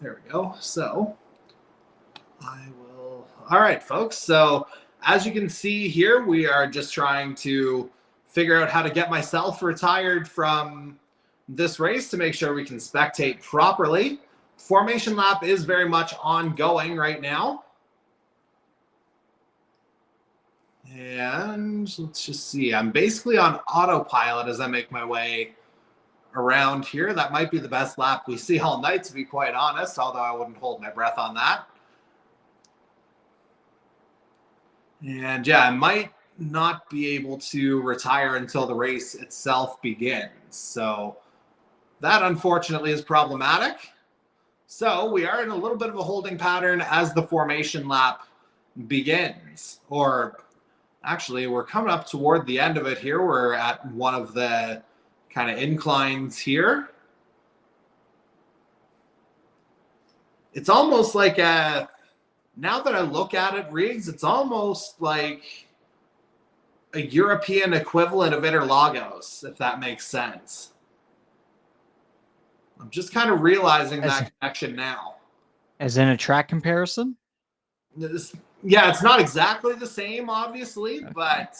There we go. So I will. All right, folks. So as you can see here, we are just trying to figure out how to get myself retired from this race to make sure we can spectate properly. Formation lap is very much ongoing right now. And let's just see. I'm basically on autopilot as I make my way around here. That might be the best lap we see all night, to be quite honest, although I wouldn't hold my breath on that. And yeah, I might not be able to retire until the race itself begins. So that unfortunately is problematic. So we are in a little bit of a holding pattern as the formation lap begins. Or actually, we're coming up toward the end of it here. We're at one of the kind of inclines here. It's almost like a, now that I look at it, Riggs, it's almost like a European equivalent of Interlagos, if that makes sense. I'm just kind of realizing that connection now. As in a track comparison? Yeah, it's not exactly the same, obviously, but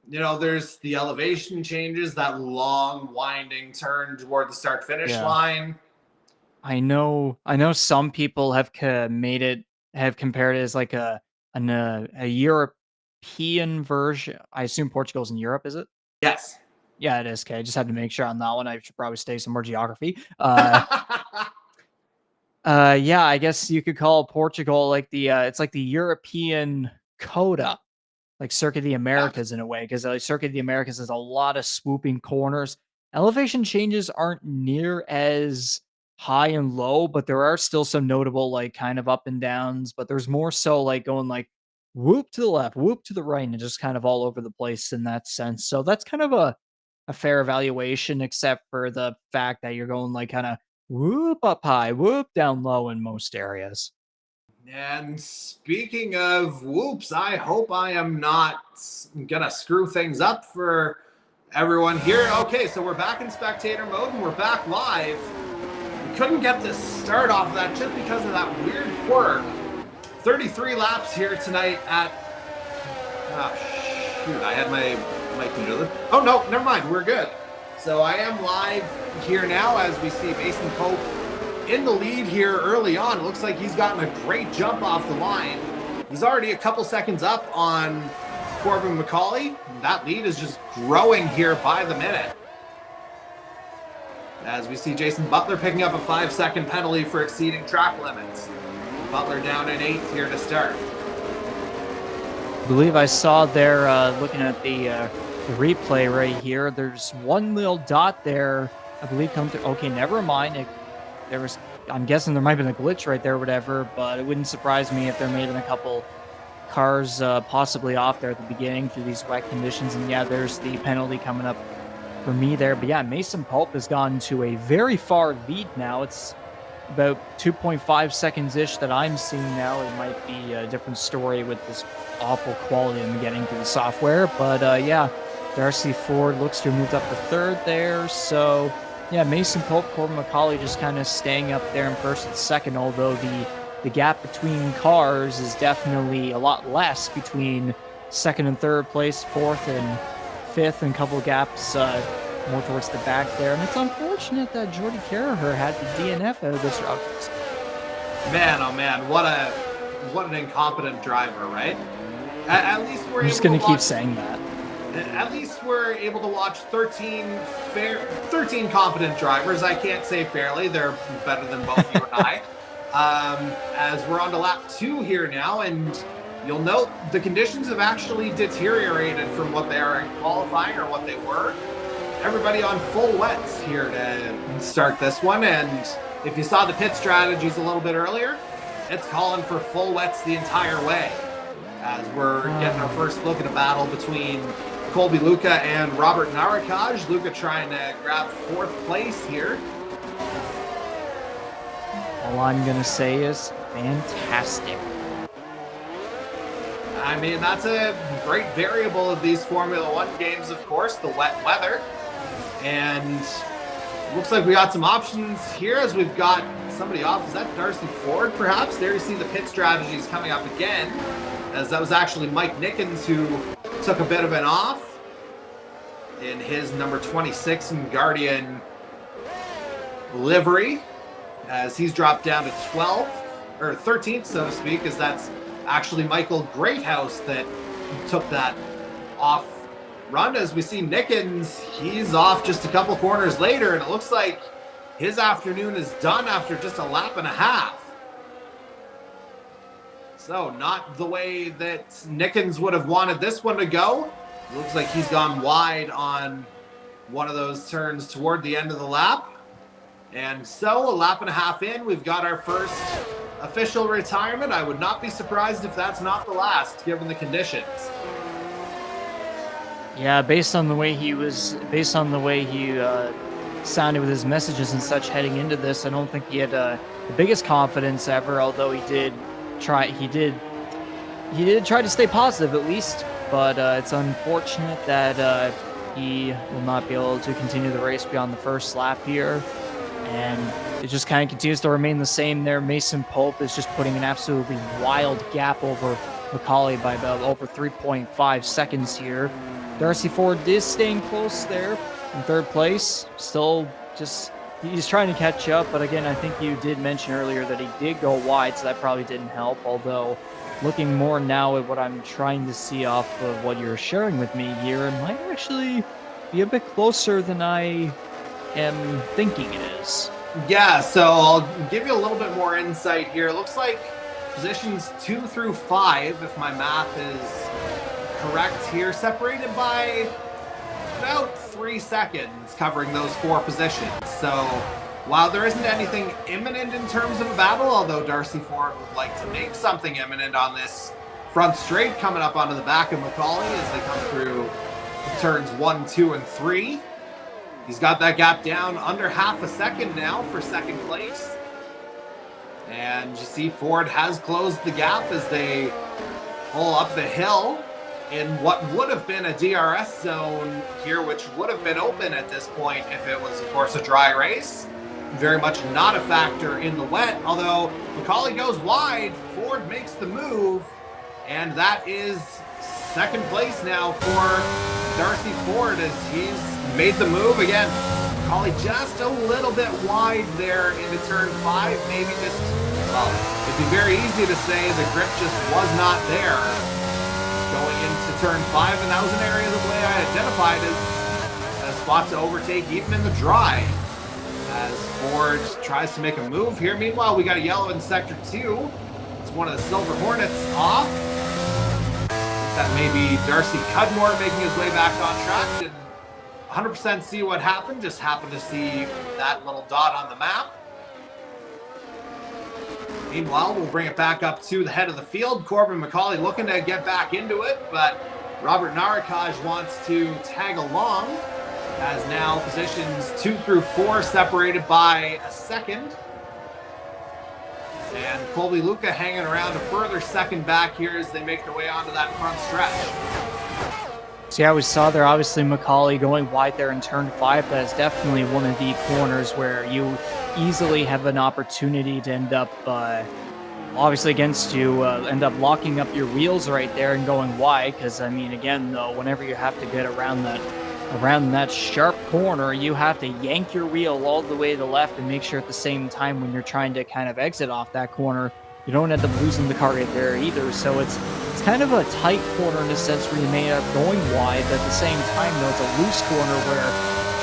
you know, there's the elevation changes, that long winding turn toward the start-finish line. I know some people have compared it as like a European version. I assume Portugal's in Europe, is it? Yes. Yeah, it is. Okay, I just had to make sure on that one. I should probably study some more geography. Yeah, I guess you could call Portugal like the it's like the European Coda, like Circuit of the Americas in a way, because Circuit of the Americas has a lot of swooping corners. Elevation changes aren't near as high and low, but there are still some notable like kind of up and downs, but there's more so like going like whoop to the left, whoop to the right, and just kind of all over the place in that sense. So that's kind of a fair evaluation, except for the fact that you're going like kind of whoop up high, whoop down low in most areas. And speaking of whoops, I hope I am not gonna screw things up for everyone here. Okay, so we're back in spectator mode and we're back live. We couldn't get this start off of that just because of that weird quirk. 33 laps here tonight at, oh shoot, I had my mic muted. Oh no, never mind, we're good. So I am live here now as we see Mason Pope in the lead here early on. It looks like he's gotten a great jump off the line. He's already a couple seconds up on Corbin McCauley. That lead is just growing here by the minute. As we see Jason Butler picking up a 5-second penalty for exceeding track limits. Butler down in 8th here to start. I believe I saw there, looking at the replay right here, there's one little dot there, I believe, come through. Okay, never mind. I'm guessing there might have been a glitch right there or whatever, but it wouldn't surprise me if there may have been a couple cars possibly off there at the beginning through these wet conditions. And yeah, there's the penalty coming up for me there. But yeah, Mason Pope has gone to a very far lead now. It's about 2.5 seconds-ish that I'm seeing now. It might be a different story with this awful quality I'm getting through the software. But yeah, Darcy Ford looks to have moved up to 3rd there. So yeah, Mason Pope, Corbin McCauley just kind of staying up there in 1st and 2nd, although the gap between cars is definitely a lot less between 2nd and 3rd place, 4th and 5th, and a couple gaps more towards the back there. And it's unfortunate that Jordy Carraher had the DNF out of this route. Man, oh man, what an incompetent driver, right? At least we're I'm just going to keep saying that. At least we're able to watch 13 competent drivers. I can't say fairly. They're better than both you and I. As we're on to lap 2 here now, and you'll note the conditions have actually deteriorated from what they are in qualifying or what they were. Everybody on full wets here to start this one, and if you saw the pit strategies a little bit earlier, it's calling for full wets the entire way. As we're getting our first look at a battle between Colby Luca and Robert Narakaj. Luca trying to grab 4th place here. All I'm going to say is fantastic. I mean, that's a great variable of these Formula One games, of course, the wet weather. And looks like we got some options here as we've got somebody off. Is that Darcy Ford, perhaps? There you see the pit strategies coming up again, as that was actually Mike Nickens who took a bit of an off in his number 26 and Guardian livery. as he's dropped down to 12th, or 13th, so to speak, as that's actually Michael Greathouse that took that off run. As we see Nickens, he's off just a couple corners later, and it looks like his afternoon is done after just a lap and a half. So not the way that Nickens would have wanted this one to go. It looks like he's gone wide on one of those turns toward the end of the lap. And so a lap and a half in, we've got our first official retirement. I would not be surprised if that's not the last, given the conditions. Yeah, based on the way he sounded with his messages and such heading into this, I don't think he had the biggest confidence ever, although he did try to stay positive at least. But it's unfortunate that he will not be able to continue the race beyond the first lap here. And it just kind of continues to remain the same there. Mason Pope is just putting an absolutely wild gap over Macaulay by about over 3.5 seconds here. Darcy Ford is staying close there in third place. Still just, he's trying to catch up. But again, I think you did mention earlier that he did go wide, so that probably didn't help. Although looking more now at what I'm trying to see off of what you're sharing with me here, it might actually be a bit closer than I am thinking it is. Yeah, so I'll give you a little bit more insight here. It looks like positions 2 through 5, if my math is correct here, separated by about 3 seconds covering those 4 positions. So while there isn't anything imminent in terms of a battle, although Darcy Ford would like to make something imminent on this front straight coming up onto the back of Macaulay as they come through turns 1, 2, and 3. He's got that gap down under half a second now for second place. And you see Ford has closed the gap as they pull up the hill in what would have been a DRS zone here, which would have been open at this point if it was, of course, a dry race. Very much not a factor in the wet, although Macaulay goes wide, Ford makes the move, and that is second place now for Darcy Ford as he's made the move again. Macaulay just a little bit wide there into turn 5. Maybe just, well, it'd be very easy to say the grip just was not there going into turn 5, and that was an area the way I identified as a spot to overtake even in the dry. As Ford tries to make a move here. Meanwhile, we got a yellow in sector 2. It's one of the Silver Hornets off. That may be Darcy Cudmore making his way back on track. Didn't 100% see what happened, just happened to see that little dot on the map. Meanwhile, we'll bring it back up to the head of the field. Corbin Macaulay looking to get back into it, but Robert Narakaj wants to tag along, as now positions 2 through 4 separated by a second. And Colby Luca hanging around a further second back here as they make their way onto that front stretch. So yeah, we saw there obviously Macaulay going wide there in turn 5. That is definitely one of the corners where you easily have an opportunity to end up, obviously against you, end up locking up your wheels right there and going wide. Because I mean, again though, whenever you have to get around that sharp corner, you have to yank your wheel all the way to the left and make sure at the same time when you're trying to kind of exit off that corner, you don't end up losing the car right there either. So it's kind of a tight corner in a sense where you may end up going wide, but at the same time though, it's a loose corner where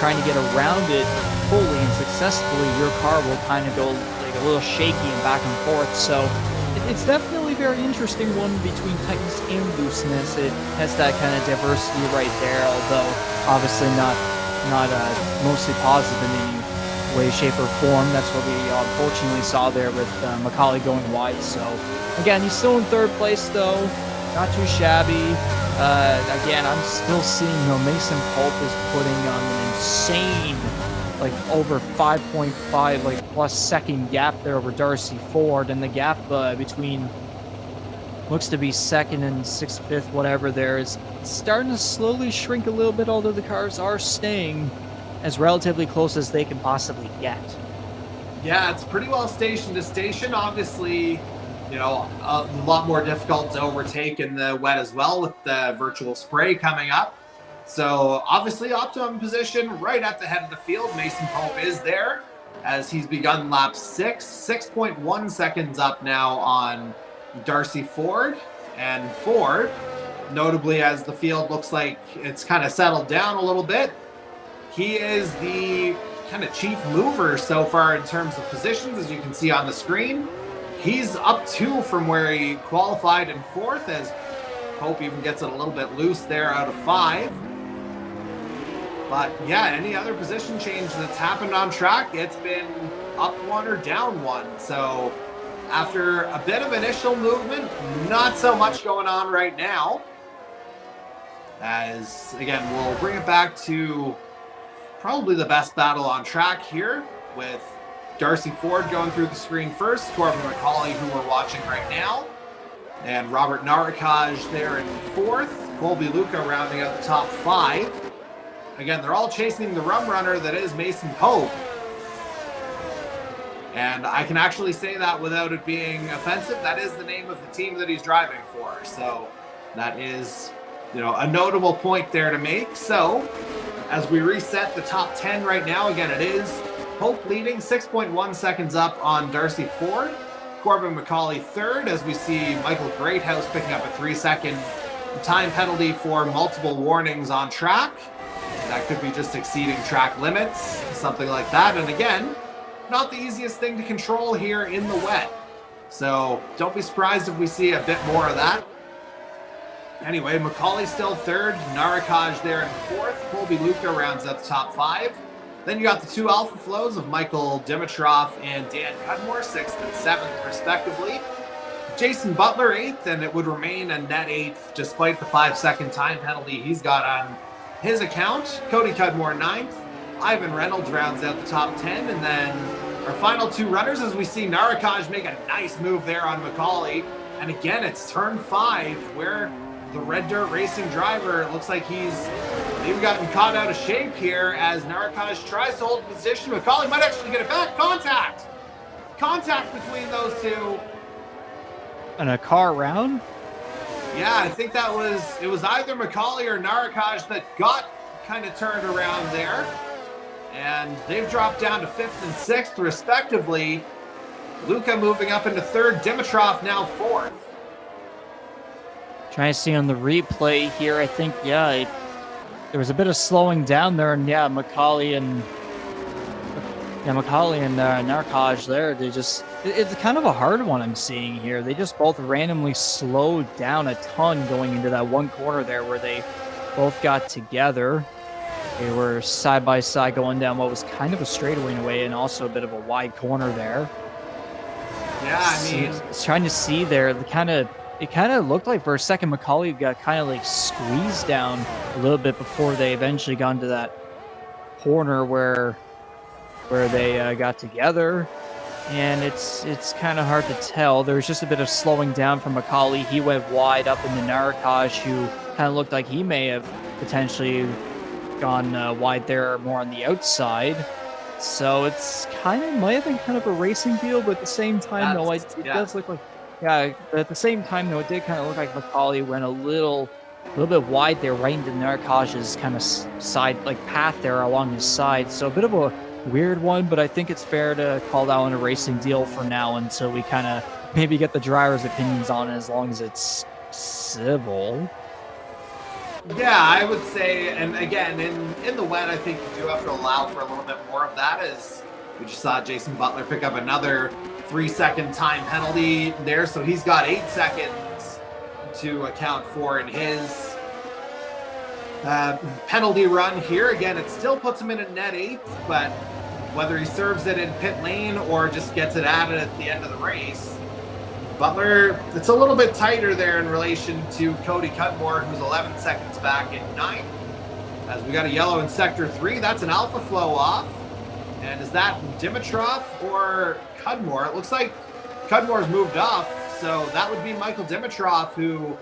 trying to get around it fully and successfully, your car will kind of go like a little shaky and back and forth. So it's definitely a very interesting one between tightness and looseness. It has that kind of diversity right there, although obviously not mostly positive in any way, shape, or form. That's what we unfortunately saw there with Macaulay going wide. So again, he's still in third place though, not too shabby. Again, I'm still seeing Mason Pope is putting on an insane, like over 5.5 like plus second gap there over Darcy Ford, and the gap between looks to be second and sixth, fifth, whatever there is starting to slowly shrink a little bit, although the cars are staying as relatively close as they can possibly get. Yeah, it's pretty well station to station. Obviously, you know, a lot more difficult to overtake in the wet as well with the virtual spray coming up. So obviously optimum position right at the head of the field. Mason Pope is there. as he's begun lap 6.1 seconds up now on Darcy Ford. And Ford, notably as the field looks like it's kind of settled down a little bit, he is the kind of chief mover so far in terms of positions, as you can see on the screen. He's up 2 from where he qualified in 4th, as Pope even gets it a little bit loose there out of 5. But yeah, any other position change that's happened on track, it's been up 1 or down 1. So after a bit of initial movement, not so much going on right now. As again, we'll bring it back to probably the best battle on track here, with Darcy Ford going through the screen first, Corbin McCauley, who we're watching right now, and Robert Narakaj there in 4th, Colby Luca rounding out the top 5. Again, they're all chasing the rum runner that is Mason Pope. And I can actually say that without it being offensive. That is the name of the team that he's driving for. So that is, a notable point there to make. So as we reset the top 10 right now, again, it is Pope leading 6.1 seconds up on Darcy Ford. Corbin McCauley 3rd, as we see Michael Greathouse picking up a 3-second time penalty for multiple warnings on track. That could be just exceeding track limits, something like that. And again, not the easiest thing to control here in the wet. So don't be surprised if we see a bit more of that. Anyway, McCauley still 3rd, Narakaj there in 4th, Colby Luca rounds out the top 5. Then you got the 2 Alpha Flows of Michael Dimitrov and Dan Cudmore, 6th and 7th respectively. Jason Butler 8th, and it would remain a net 8th despite the 5-second time penalty he's got on his account. Cody Cudmore 9th. Ivan Reynolds rounds out the top 10. And then our final 2 runners, as we see Narakaj make a nice move there on McCauley. And again, it's turn 5 where the Red Dirt Racing driver, it looks like he's maybe gotten caught out of shape here as Narakaj tries to hold position. McCauley might actually get it back. Contact! Contact between those 2. And a car round? Yeah, I think it was either McCauley or Narakaj that got kind of turned around there. And they've dropped down to 5th and 6th respectively. Luca moving up into 3rd, Dimitrov now 4th. Trying to see on the replay here, I think, there was a bit of slowing down there, and McCauley and Narakaj there, it's kind of a hard one I'm seeing here. They just both randomly slowed down a ton going into that one corner there where they both got together. They were side by side going down what was kind of a straightaway in a way, and also a bit of a wide corner there. Yeah, I mean, trying to see there, it kind of looked like for a second McCauley got kind of like squeezed down a little bit before they eventually got into that corner where they got together. And it's kind of hard to tell. There was just a bit of slowing down from McCauley. He went wide up into Narakaj, who kind of looked like he may have potentially gone wide there, more on the outside. So it's might have been kind of a racing deal, but at the same time, it does look like, but at the same time, though, it did kind of look like McCauley went a little bit wide there, right into Narakaj's kind of side, like path there along his side. So a bit of a weird one, but I think it's fair to call that one a racing deal for now until we kind of maybe get the driver's opinions on it, as long as it's civil. Yeah, I would say, and again, in the wet, I think you do have to allow for a little bit more of that, as we just saw Jason Butler pick up another 3-second time penalty there, so he's got 8 seconds to account for in his penalty run here. Again, it still puts him in a net 8th, but whether he serves it in pit lane or just gets it added at the end of the race, Butler, it's a little bit tighter there in relation to Cody Cudmore, who's 11 seconds back in 9th. As we got a yellow in sector 3, that's an Alpha Flow off. And is that Dimitrov or Cudmore? It looks like Cudmore's moved off, so that would be Michael Dimitrov, who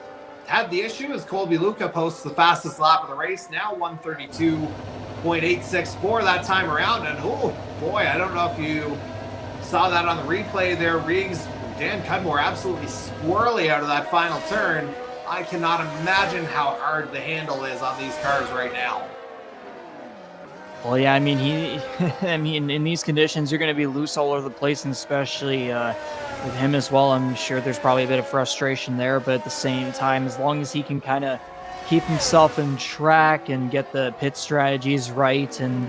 had the issue, as Colby Luca posts the fastest lap of the race now, 132.864 that time around. And oh boy, I don't know if you saw that on the replay there, Riggs. Dan Cudmore absolutely squirrely out of that final turn. I cannot imagine how hard the handle is on these cars right now. Well, yeah, I mean, I mean, in these conditions, you're going to be loose all over the place, and especially with him as well. I'm sure there's probably a bit of frustration there, but at the same time, as long as he can kind of keep himself in track and get the pit strategies right and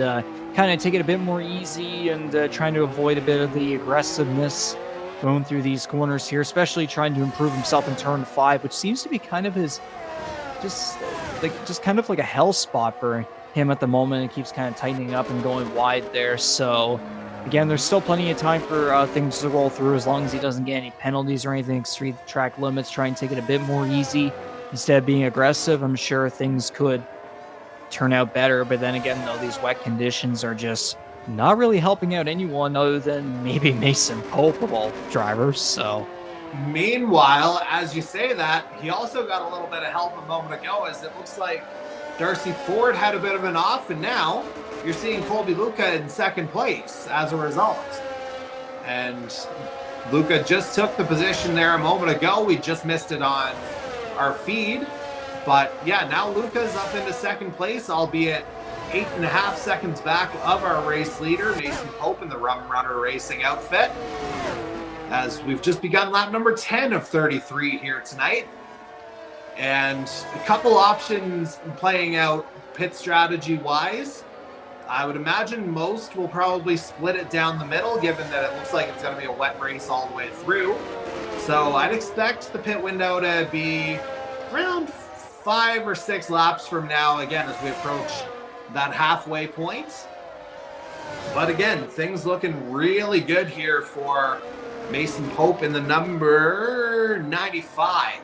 kind of take it a bit more easy and trying to avoid a bit of the aggressiveness going through these corners here, especially trying to improve himself in turn 5, which seems to be kind of his just kind of like a hell spot for him at the moment. It keeps kind of tightening up and going wide there. So again, there's still plenty of time for things to roll through as long as he doesn't get any penalties or anything, exceed the track limits. Try and take it a bit more easy instead of being aggressive. I'm sure things could turn out better. But then again, though, these wet conditions are just not really helping out anyone other than maybe Mason Pope of all drivers. So Meanwhile, as you say that, he also got a little bit of help a moment ago, as it looks like Darcy Ford had a bit of an off, and now you're seeing Colby Luca in second place as a result. And Luca just took the position there a moment ago. We just missed it on our feed. But yeah, now Luca's up into second place, albeit 8.5 seconds back of our race leader, Mason Pope, in the Rum Runner Racing outfit, as we've just begun lap number 10 of 33 here tonight. And a couple options playing out pit strategy wise. I would imagine most will probably split it down the middle, given that it looks like it's going to be a wet race all the way through. So I'd expect the pit window to be around 5 or 6 laps from now, again, as we approach that halfway point. But again, things looking really good here for Mason Pope in the number 95.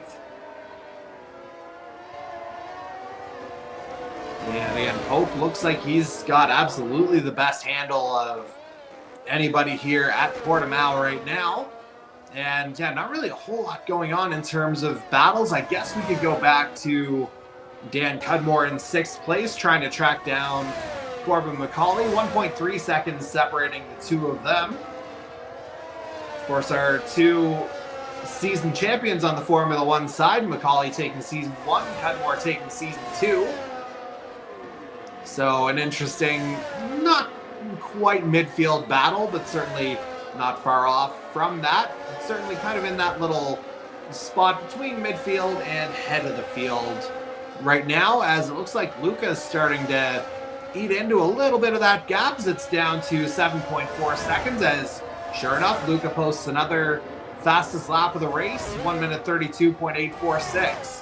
And again, Pope looks like he's got absolutely the best handle of anybody here at Portimao right now. And yeah, not really a whole lot going on in terms of battles. I guess we could go back to Dan Cudmore in 6th place, trying to track down Corbin McCauley. 1.3 seconds separating the two of them. Of course, our two season champions on the Formula One side, McCauley taking season 1, Cudmore taking season 2. So an interesting, not quite midfield battle, but certainly not far off from that. It's certainly kind of in that little spot between midfield and head of the field right now, as it looks like Luca's starting to eat into a little bit of that gap, as it's down to 7.4 seconds, as sure enough, Luca posts another fastest lap of the race, 1 minute 32.846.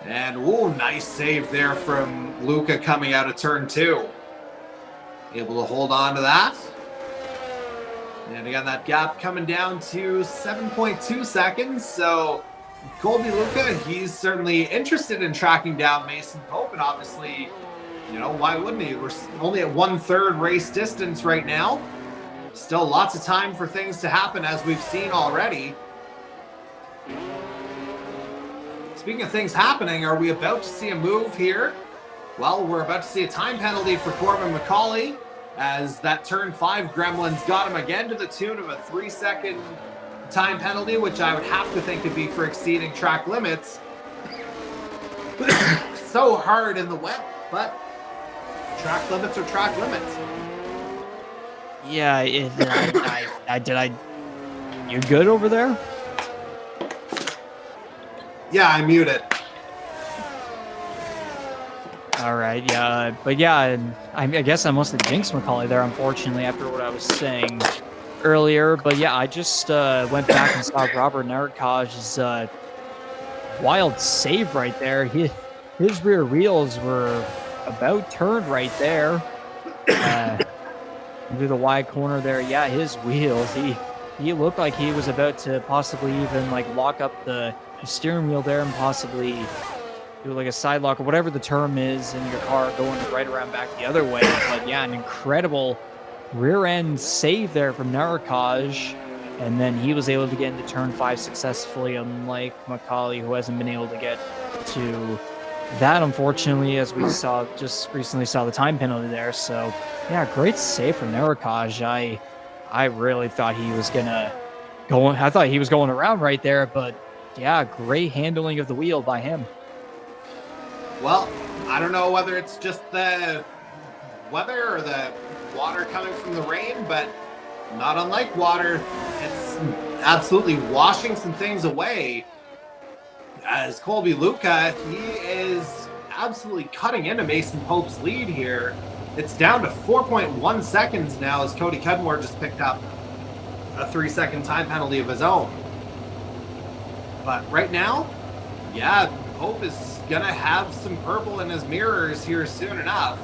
And ooh, nice save there from Luca coming out of turn 2. Able to hold on to that. And again, that gap coming down to 7.2 seconds. So Colby Luca, he's certainly interested in tracking down Mason Pope, and obviously, you know, why wouldn't he? We're only at 1/3 race distance right now. Still lots of time for things to happen, as we've seen already. Speaking of things happening, are we about to see a move here? Well, we're about to see a time penalty for Corbin McCauley, as that turn 5 gremlins got him again to the tune of a 3-second time penalty, which I would have to think would be for exceeding track limits. So hard in the wet, but track limits are track limits. yeah, you good over there? Yeah, I muted. All right, yeah, but yeah, I guess I must have jinxed McCauley there, unfortunately, after what I was saying earlier. But yeah, I just went back and saw Robert Narcaj's wild save right there. His rear wheels were about turned right there. Into the wide corner there. Yeah, his wheels, he looked like he was about to possibly even like lock up the steering wheel there and possibly do like a side lock or whatever the term is in your car, going right around back the other way. But yeah, an incredible rear end save there from Narcaj, and then he was able to get into turn 5 successfully, unlike McCauley, who hasn't been able to get to that, unfortunately, as we just recently saw the time penalty there. So yeah, great save from Narcaj. I really thought he was gonna I thought he was going around right there, but yeah, great handling of the wheel by him. Well, I don't know whether it's just the weather or the water coming from the rain, but not unlike water, it's absolutely washing some things away. As Colby Luca, he is absolutely cutting into Mason Pope's lead here. It's down to 4.1 seconds now as Cody Cudmore just picked up a 3-second time penalty of his own. But right now, yeah, Pope is going to have some purple in his mirrors here soon enough.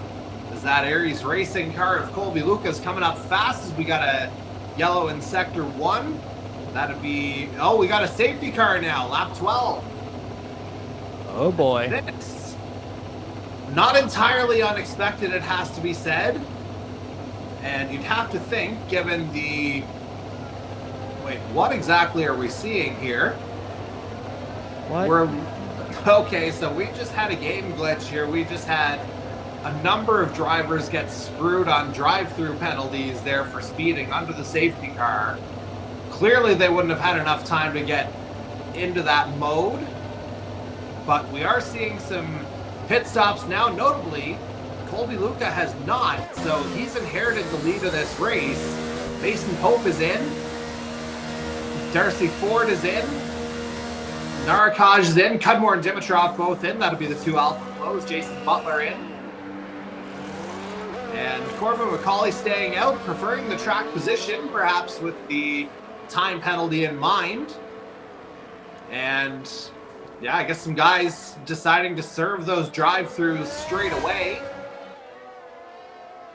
As that Aries Racing car of Colby Luca's coming up fast as we got a yellow in Sector 1. That'd be, oh, we got a safety car now, lap 12. Oh boy. This, not entirely unexpected, it has to be said. And you'd have to think, given the... Wait, what exactly are we seeing here? What? Okay, so we just had a game glitch here. We just had a number of drivers get screwed on drive-through penalties there for speeding under the safety car. Clearly, they wouldn't have had enough time to get into that mode. But we are seeing some pit stops now. Notably, Colby Luca has not, so he's inherited the lead of this race. Mason Pope is in. Darcy Ford is in. Narakaj is in. Cudmore and Dimitrov both in. That'll be the two Alpha Flows. Jason Butler in. And Corbin McCauley staying out, preferring the track position, perhaps with the time penalty in mind. And yeah, I guess some guys deciding to serve those drive-throughs straight away.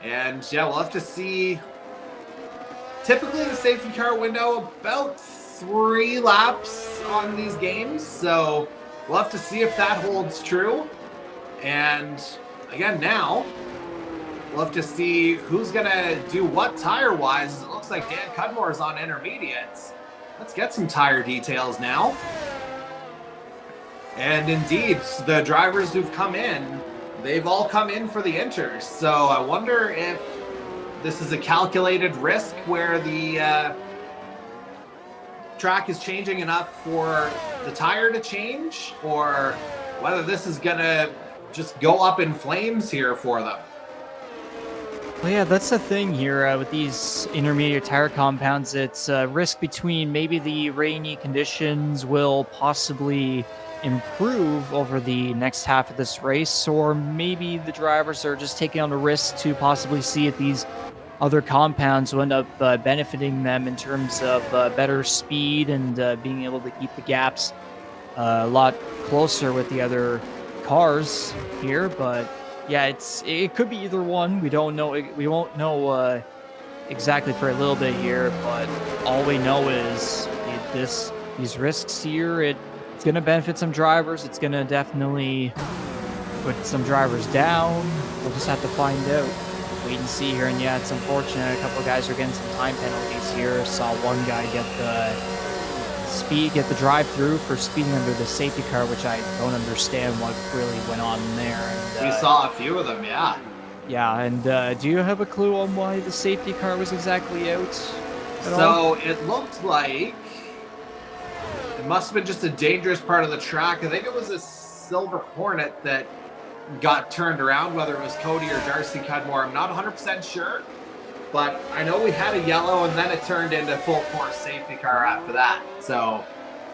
And yeah, we'll have to see. Typically the safety car window about 3 laps on these games. So we'll have to see if that holds true. And again, now we'll have to see who's going to do what tire-wise. It looks like Dan Cudmore is on intermediates. Let's get some tire details now. And indeed, the drivers who've come in, they've all come in for the inters. So I wonder if this is a calculated risk where the track is changing enough for the tire to change, or whether this is going to just go up in flames here for them. Well, yeah, that's the thing here with these intermediate tire compounds. It's a risk between maybe the rainy conditions will possibly improve over the next half of this race, or maybe the drivers are just taking on the risk to possibly see if these other compounds will end up benefiting them in terms of better speed and being able to keep the gaps a lot closer with the other cars here. But yeah, it could be either one. We don't know. We won't know exactly for a little bit here, but all we know is these risks here. It's going to benefit some drivers. It's going to definitely put some drivers down. We'll just have to find out. Wait and see here. And yeah, it's unfortunate. A couple of guys are getting some time penalties here. Saw one guy get the drive-through for speeding under the safety car, which I don't understand what really went on there. And, we saw a few of them, yeah. Yeah, and do you have a clue on why the safety car was exactly out? So it looked like it must have been just a dangerous part of the track. I think it was a Silver Hornet that got turned around, whether it was Cody or Darcy Cudmore. I'm not 100% sure, but I know we had a yellow and then it turned into full course safety car after that. So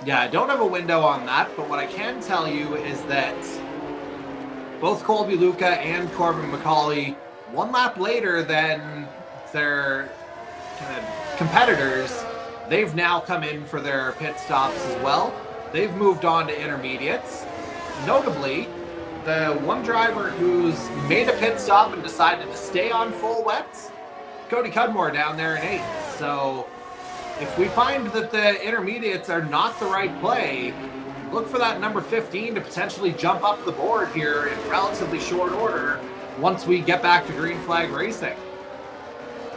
yeah, I don't have a window on that, but what I can tell you is that both Colby Luca and Corbin McCauley, 1 lap later than their kind of competitors, they've now come in for their pit stops as well. They've moved on to intermediates. Notably, the one driver who's made a pit stop and decided to stay on full wets, Cody Cudmore down there in 8th. So if we find that the intermediates are not the right play, look for that number 15 to potentially jump up the board here in relatively short order once we get back to green flag racing.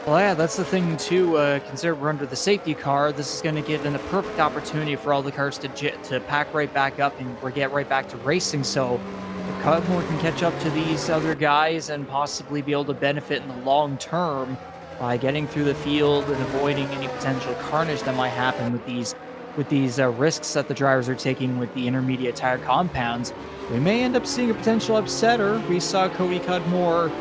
Well, yeah, that's the thing, too. Consider we're under the safety car. This is going to give them a perfect opportunity for all the cars to pack right back up and we get right back to racing. So if Cudmore can catch up to these other guys and possibly be able to benefit in the long term by getting through the field and avoiding any potential carnage that might happen with these with these risks that the drivers are taking with the intermediate tire compounds, we may end up seeing a potential upsetter. We saw Cody Cudmore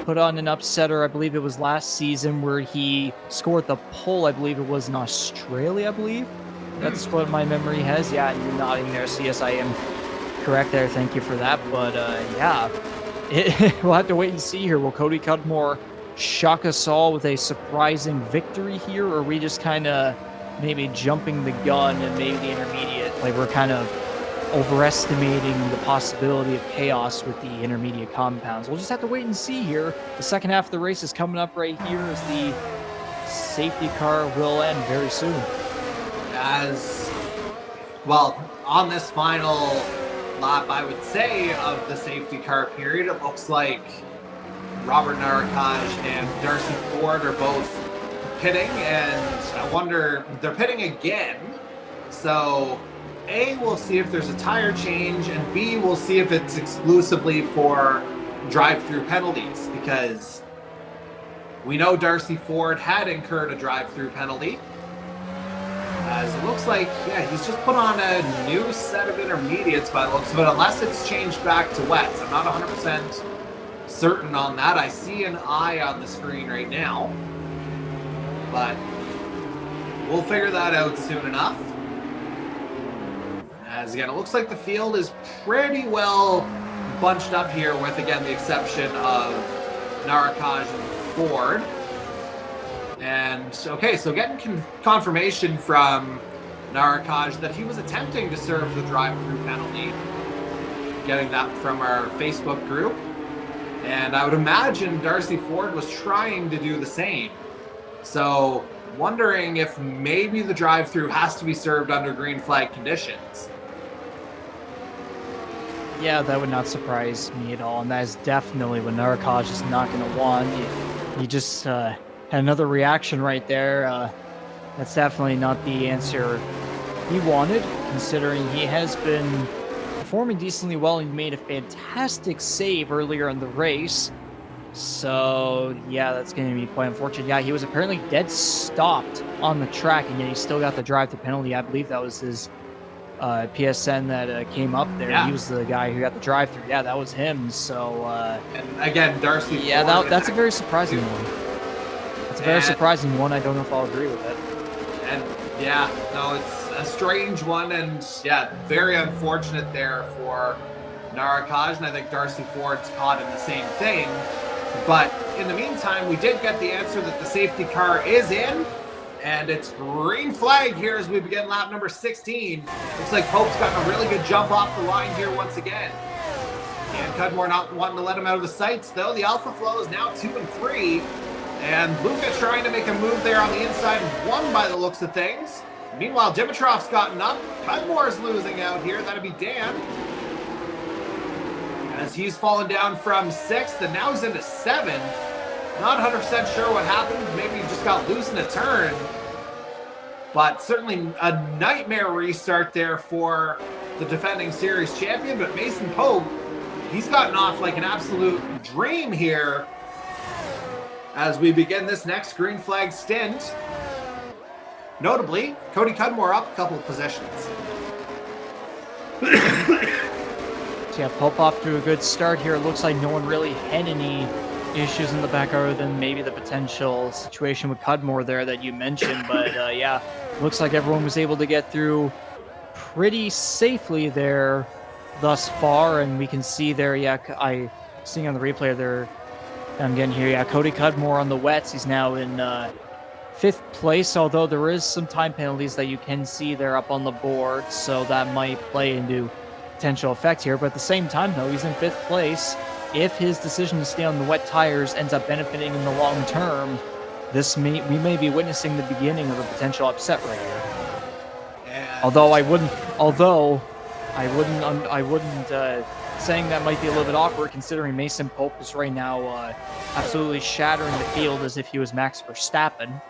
put on an upsetter, I believe it was last season, where he scored the pole. I believe it was in Australia, I believe. That's what my memory has. Yeah, you're nodding there. So yes, I am correct there. Thank you for that. But yeah, we'll have to wait and see here. Will Cody Cudmore shock us all with a surprising victory here, or are we just kind of maybe jumping the gun and maybe the intermediate, like we're kind of overestimating the possibility of chaos with the intermediate compounds? We'll just have to wait and see here. The second half of the race is coming up right here as the safety car will end very soon. As well, on this final lap, I would say, of the safety car period, it looks like Robert Naricaj and Darcy Ford are both pitting, and I wonder, they're pitting again. So A, we'll see if there's a tire change, and B, we'll see if it's exclusively for drive-through penalties, because we know Darcy Ford had incurred a drive-through penalty. As it looks like, yeah, he's just put on a new set of intermediates by the looks of it, unless it's changed back to wets. I'm not 100% certain on that. I see an eye on the screen right now, but we'll figure that out soon enough. As again, it looks like the field is pretty well bunched up here, with again the exception of Naricaj and Ford. And okay, so getting confirmation from Naricaj that he was attempting to serve the drive-through penalty, getting that from our Facebook group. And I would imagine Darcy Ford was trying to do the same. So wondering if maybe the drive-through has to be served under green flag conditions. Yeah, that would not surprise me at all, and that is definitely what Naricaj is not going to want. He just had another reaction right there. That's definitely not the answer he wanted, considering he has been performing decently well and made a fantastic save earlier in the race. So yeah, that's going to be quite unfortunate. Yeah, he was apparently dead stopped on the track, and yet he still got the drive-through penalty. I believe that was his PSN that came up there. Yeah. He was the guy who got the drive-through. Yeah, that was him. So and again, Darcy. Yeah, that's a very surprising one. That's a very surprising one. I don't know if I'll agree with it. And yeah, no, it's a strange one, and yeah, very unfortunate there for Naricaj, and I think Darcy Ford's caught in the same thing. But in the meantime, we did get the answer that the safety car is in, and it's green flag here as we begin lap number 16. Looks like Pope's gotten a really good jump off the line here once again. And Cudmore not wanting to let him out of the sights, though. The Alpha Flow is now 2 and 3. And Luca trying to make a move there on the inside, one by the looks of things. Meanwhile, Dimitrov's gotten up. Cudmore's losing out here. That'd be Dan, as he's fallen down from 6th, and now he's into 7th. Not 100% sure what happened. Maybe he just got loose in a turn. But certainly a nightmare restart there for the defending series champion. But Mason Pope, he's gotten off like an absolute dream here as we begin this next green flag stint. Notably, Cody Cudmore up a couple of positions. So yeah, Pope off to a good start here. It looks like no one really had any issues in the back other than maybe the potential situation with Cudmore there that you mentioned. But yeah, looks like everyone was able to get through pretty safely there thus far. And we can see there, yeah, I seeing on the replay there, I'm getting here, yeah, Cody Cudmore on the wets. He's now in 5th place, although there is some time penalties that you can see there up on the board, so that might play into potential effect here. But at the same time, though, he's in 5th place. If his decision to stay on the wet tires ends up benefiting in the long term, we may be witnessing the beginning of a potential upset right here. And Although I wouldn't saying that might be a little bit awkward, considering Mason Pope is right now absolutely shattering the field as if he was Max Verstappen.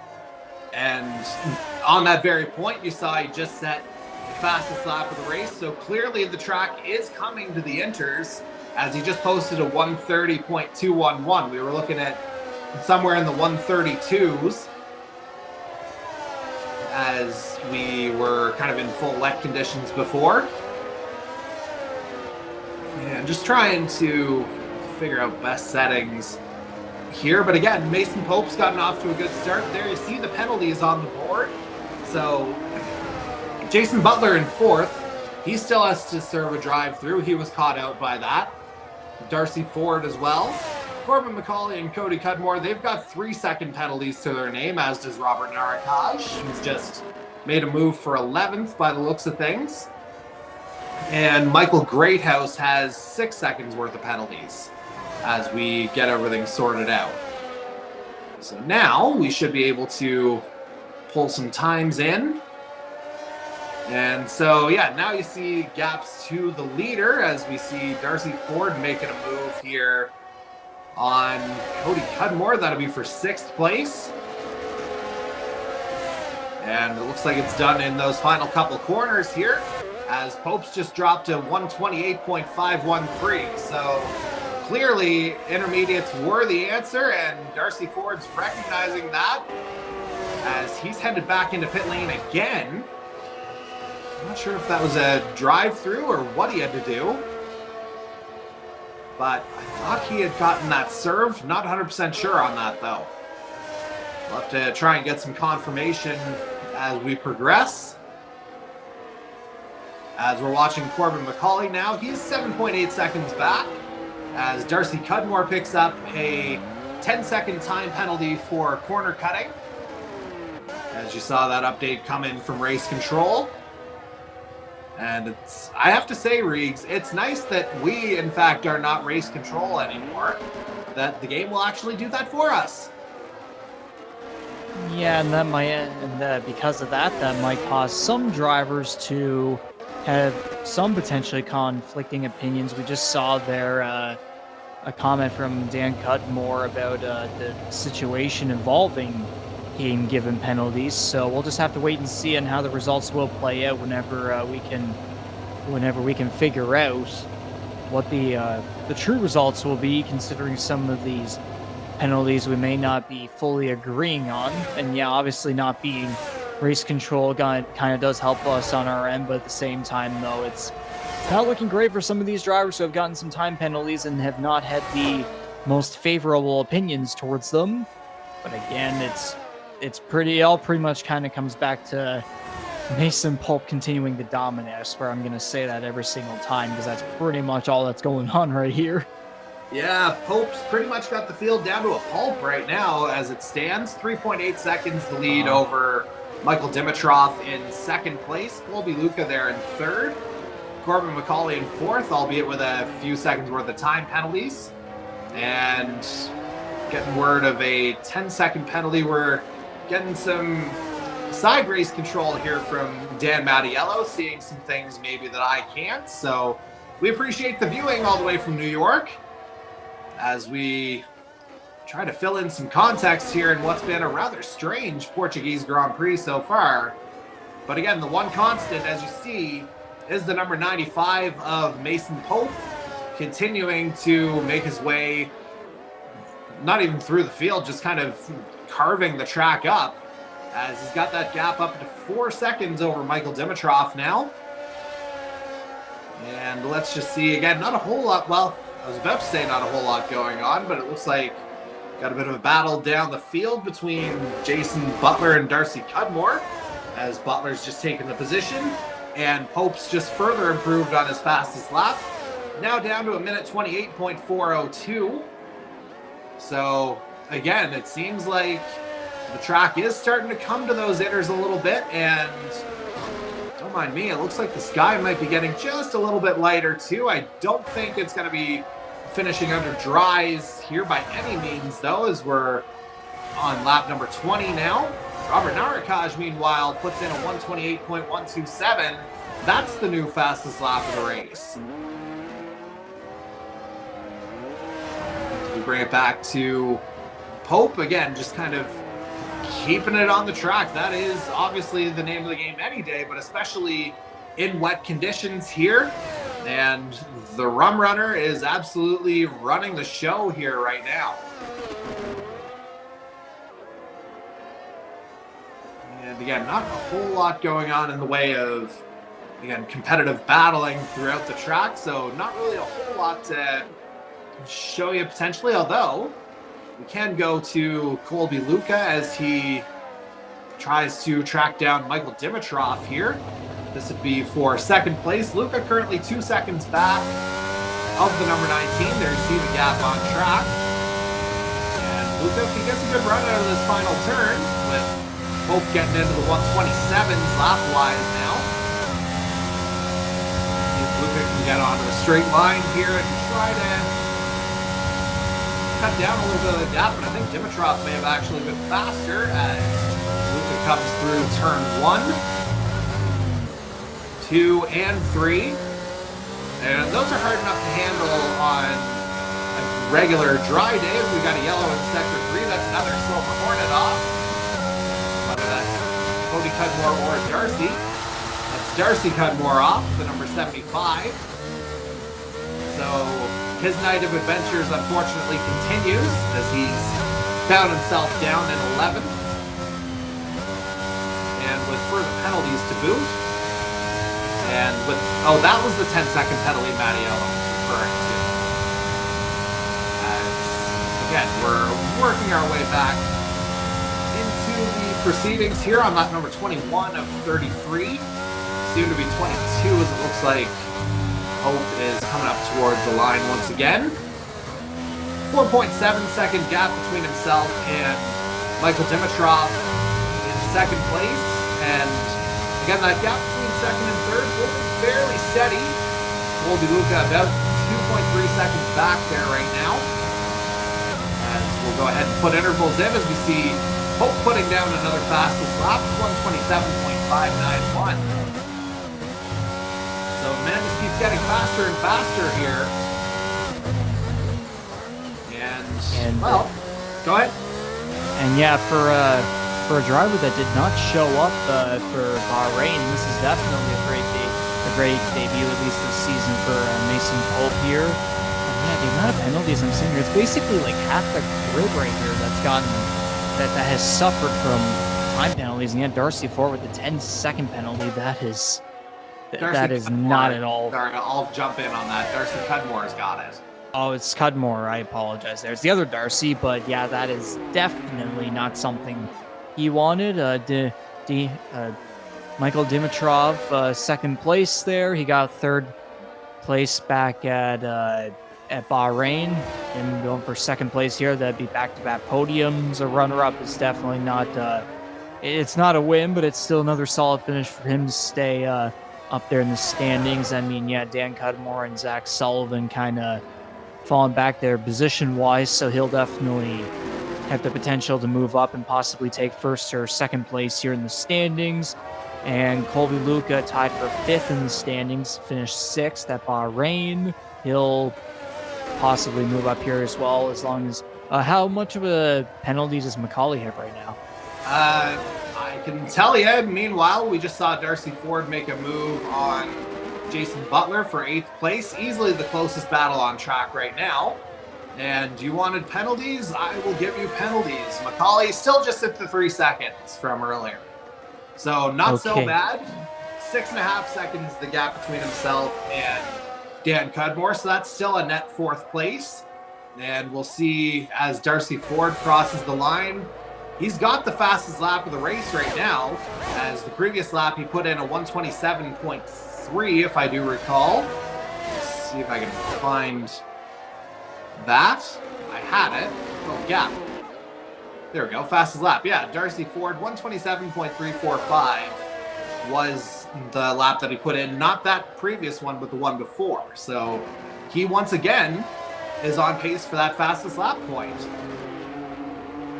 And on that very point, you saw he just set the fastest lap of the race. So clearly the track is coming to the inters, as he just posted a 1:30.211. We were looking at somewhere in the 1:32s. as we were kind of in full wet conditions before. And just trying to figure out best settings here. But again, Mason Pope's gotten off to a good start. There you see the penalties on the board. So Jason Butler in fourth. He still has to serve a drive through. He was caught out by that. Darcy Ford as well. Corbin McCauley and Cody Cudmore, they've got 3-second penalties to their name, as does Robert Narakaj, who's just made a move for 11th by the looks of things. And Michael Greathouse has 6 seconds worth of penalties as we get everything sorted out. So now we should be able to pull some times in. And so, yeah, now you see gaps to the leader as we see Darcy Ford making a move here on Cody Cudmore. That'll be for 6th place. And it looks like it's done in those final couple corners here, as Pope's just dropped to 128.513. So clearly intermediates were the answer, and Darcy Ford's recognizing that as he's headed back into pit lane again. I'm not sure if that was a drive-through or what he had to do, but I thought he had gotten that served. Not 100% sure on that, though. We'll have to try and get some confirmation as we progress. As we're watching Corbin McCauley now, he's 7.8 seconds back, as Darcy Cudmore picks up a 10-second time penalty for corner cutting. As you saw that update come in from race control. And I have to say, Reegs, it's nice that we, in fact, are not race control anymore. That the game will actually do that for us. Yeah, and that might, because of that, that might cause some drivers to have some potentially conflicting opinions. We just saw there a comment from Dan Cudmore about the situation involving game-given penalties. So we'll just have to wait and see on how the results will play out whenever we can figure out what the true results will be, considering some of these penalties we may not be fully agreeing on. And yeah, obviously not being race control kind of does help us on our end, but at the same time, though, it's not looking great for some of these drivers who have gotten some time penalties and have not had the most favorable opinions towards them. But again, it all pretty much kind of comes back to Mason Pope continuing to dominate. I swear I'm going to say that every single time, because that's pretty much all that's going on right here. Yeah, Pope's pretty much got the field down to a pulp right now as it stands. 3.8 seconds to lead over Michael Dimitrov in 2nd place. Colby Luca there in 3rd. Corbin McCauley in 4th, albeit with a few seconds worth of time penalties. And getting word of a 10-second penalty. We're getting some side race control here from Dan Mattiello, seeing some things maybe that I can't. So we appreciate the viewing all the way from New York as we try to fill in some context here in what's been a rather strange Portuguese Grand Prix so far. But again, the one constant, as you see, is the number 95 of Mason Pope, continuing to make his way, not even through the field, just kind of carving the track up, as he's got that gap up to 4 seconds over Michael Dimitrov now. And let's just see, again, not a whole lot, well, I was about to say not a whole lot going on, but it looks like got a bit of a battle down the field between Jason Butler and Darcy Cudmore, as Butler's just taken the position, and Pope's just further improved on his fastest lap. Now down to a minute 28.402. So again, it seems like the track is starting to come to those inners a little bit, and don't mind me, it looks like the sky might be getting just a little bit lighter too. I don't think it's going to be finishing under dries here by any means, though, as we're on lap number 20 now. Robert Narakaj, meanwhile, puts in a 128.127. That's the new fastest lap of the race. As we bring it back to Pope again, just kind of keeping it on the track. That is obviously the name of the game any day, but especially in wet conditions here. And the Rum Runner is absolutely running the show here right now. And again, not a whole lot going on in the way of, again, competitive battling throughout the track. So not really a whole lot to show you potentially, although we can go to Colby Luca as he tries to track down Michael Dimitrov here. This would be for second place. Luca currently 2 seconds back of the number 19. There you see the gap on track. And Luca, if he gets a good run out of this final turn, with Hope getting into the 127s lap-wise now, if Luca can get onto a straight line here and try to cut down a little bit of the gap, but I think Dimitrov may have actually been faster as Luca comes through turn 1, 2, and 3. And those are hard enough to handle on a regular dry day. If we got a yellow in sector 3, that's another Silver Hornet off. Whether that's Cody Cudmore or Darcy. That's Darcy Cudmore off, the number 75. So his night of adventures unfortunately continues as he's found himself down in 11th. And with further penalties to boot. And with, oh, that was the 10-second penalty Mattiello was referring to. As, again, we're working our way back into the proceedings here on lap number 21 of 33. Soon to be 22 as it looks like Hope is coming up towards the line once again. 4.7-second gap between himself and Michael Dimitrov in second place. And again, that gap between second and third will be fairly steady. Colby Luca about 2.3 seconds back there right now. As we'll go ahead and put intervals in as we see Hope putting down another fastest lap, 127.591. So man just keeps getting faster and faster here. And well, go ahead. And yeah, for a driver that did not show up for Bahrain, this is definitely a great debut, at least this season for Mason Hope here. And yeah, the amount of penalties I'm seeing here, it's basically like half the grid right here that has suffered from time penalties. And yet Darcy Ford with the 10-second penalty, that is not at all. Sorry, I'll jump in on that. Darcy Cudmore's got it. Oh, it's Cudmore. I apologize. There's the other Darcy, but yeah, that is definitely not something he wanted. Michael Dimitrov, second place there. He got third place back at Bahrain, and going for second place here. That'd be back-to-back podiums. A runner-up is definitely not. It's not a win, but it's still another solid finish for him to stay up there in the standings. I mean, yeah, Dan Cudmore and Zach Sullivan kind of falling back there position-wise, so he'll definitely have the potential to move up and possibly take first or second place here in the standings. And Colby Luca tied for fifth in the standings, finished sixth at Bahrain. He'll possibly move up here as well, as long as... how much of a penalty does Macaulay have right now? I can tell you, meanwhile, we just saw Darcy Ford make a move on Jason Butler for 8th place. Easily the closest battle on track right now. And you wanted penalties? I will give you penalties. Macaulay still just at the 3 seconds from earlier. So not so bad. 6.5 seconds the gap between himself and Dan Cudmore. So that's still a net 4th place. And we'll see as Darcy Ford crosses the line. He's got the fastest lap of the race right now. As the previous lap, he put in a 127.3, if I do recall. Let's see if I can find that. I had it. Oh, yeah. There we go. Fastest lap. Yeah, Darcy Ford, 127.345 was the lap that he put in. Not that previous one, but the one before. So he, once again, is on pace for that fastest lap point.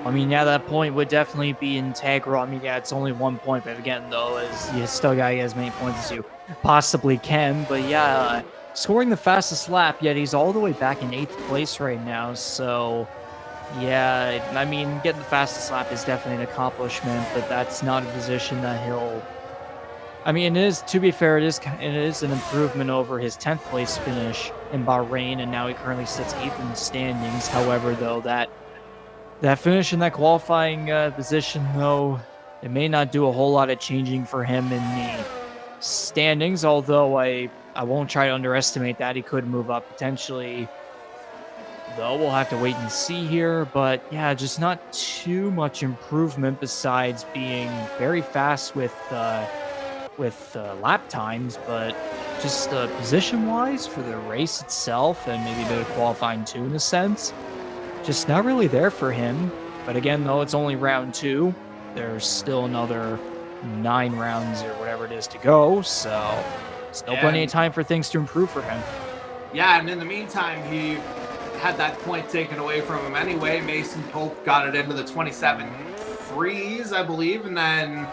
I mean, yeah, that point would definitely be integral. I mean, yeah, it's only 1 point, but again, though, is you still got to get as many points as you possibly can. But yeah, scoring the fastest lap, yet he's all the way back in 8th place right now. So yeah, I mean, getting the fastest lap is definitely an accomplishment, but that's not a position that he'll... I mean, it is, to be fair, it is an improvement over his 10th place finish in Bahrain, and now he currently sits 8th in the standings. However, though, that finish in that qualifying position, though, It may not do a whole lot of changing for him in the standings, although I won't try to underestimate that. He could move up potentially, though we'll have to wait and see here. But yeah, just not too much improvement besides being very fast with lap times, but just position-wise for the race itself and maybe a bit of qualifying too in a sense, just not really there for him. But again, though, it's only round 2. There's still another 9 rounds or whatever it is to go, so still plenty of time for things to improve for him. Yeah, and in the meantime, he had that point taken away from him anyway. Mason Pope got it into the 27.3s, I believe, and then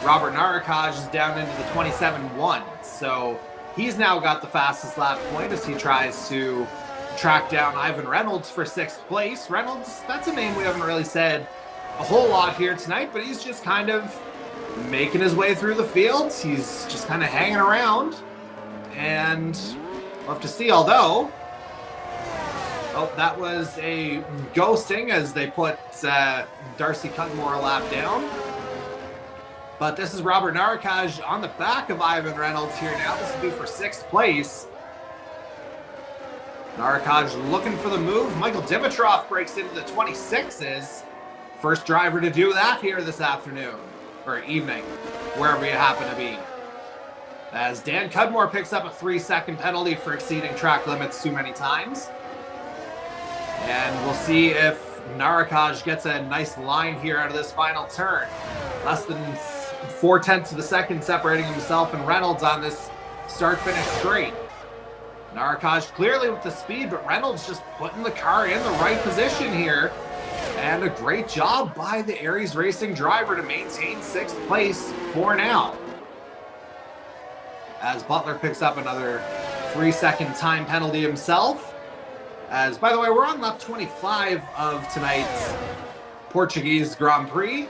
Robert Narakaj is down into the 27.1. So he's now got the fastest lap point as he tries to track down Ivan Reynolds for 6th place. Reynolds, that's a name we haven't really said a whole lot here tonight, but he's just kind of making his way through the fields. He's just kind of hanging around, and we'll have to see. Although, oh, that was a ghosting as they put Darcy Cutmore a lap down. But this is Robert Narakaj on the back of Ivan Reynolds here now. This will be for 6th place. Narakaj looking for the move. Michael Dimitrov breaks into the 26s. First driver to do that here this afternoon, or evening, wherever you happen to be. As Dan Cudmore picks up a 3-second penalty for exceeding track limits too many times. And we'll see if Narakaj gets a nice line here out of this final turn. Less than 0.4 of a second separating himself and Reynolds on this start-finish straight. Narakaj clearly with the speed, but Reynolds just putting the car in the right position here. And a great job by the Aries Racing driver to maintain 6th place for now. As Butler picks up another 3-second time penalty himself. As, by the way, we're on lap 25 of tonight's Portuguese Grand Prix.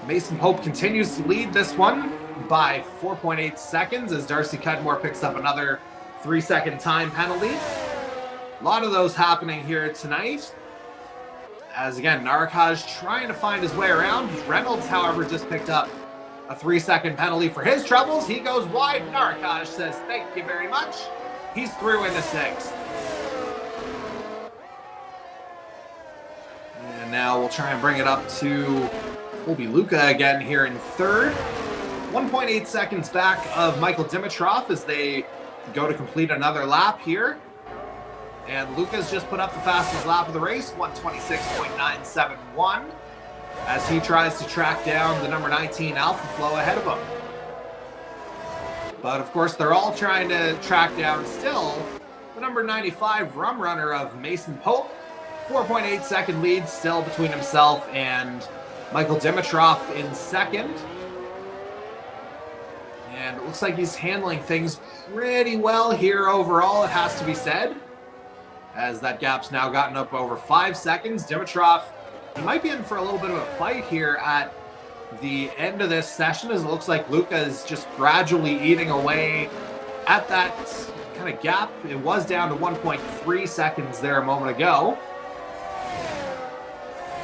Mason Pope continues to lead this one by 4.8 seconds as Darcy Cudmore picks up another 3-second time penalty. A lot of those happening here tonight. As again, Narakaj trying to find his way around. Reynolds, however, just picked up a 3-second penalty for his troubles. He goes wide. Narakaj says, thank you very much. He's through into 6th. And now we'll try and bring it up to Colby Luca again here in 3rd. 1.8 seconds back of Michael Dimitrov as they go to complete another lap here. And Luca's just put up the fastest lap of the race, 126.971, as he tries to track down the number 19 Alpha Flow ahead of him. But of course, they're all trying to track down still the number 95 Rum Runner of Mason Pope. 4.8 second lead still between himself and Michael Dimitrov in 2nd. And it looks like he's handling things pretty well here overall, it has to be said, as that gap's now gotten up over 5 seconds. Dimitrov, he might be in for a little bit of a fight here at the end of this session, as it looks like Luca is just gradually eating away at that kind of gap. It was down to 1.3 seconds there a moment ago.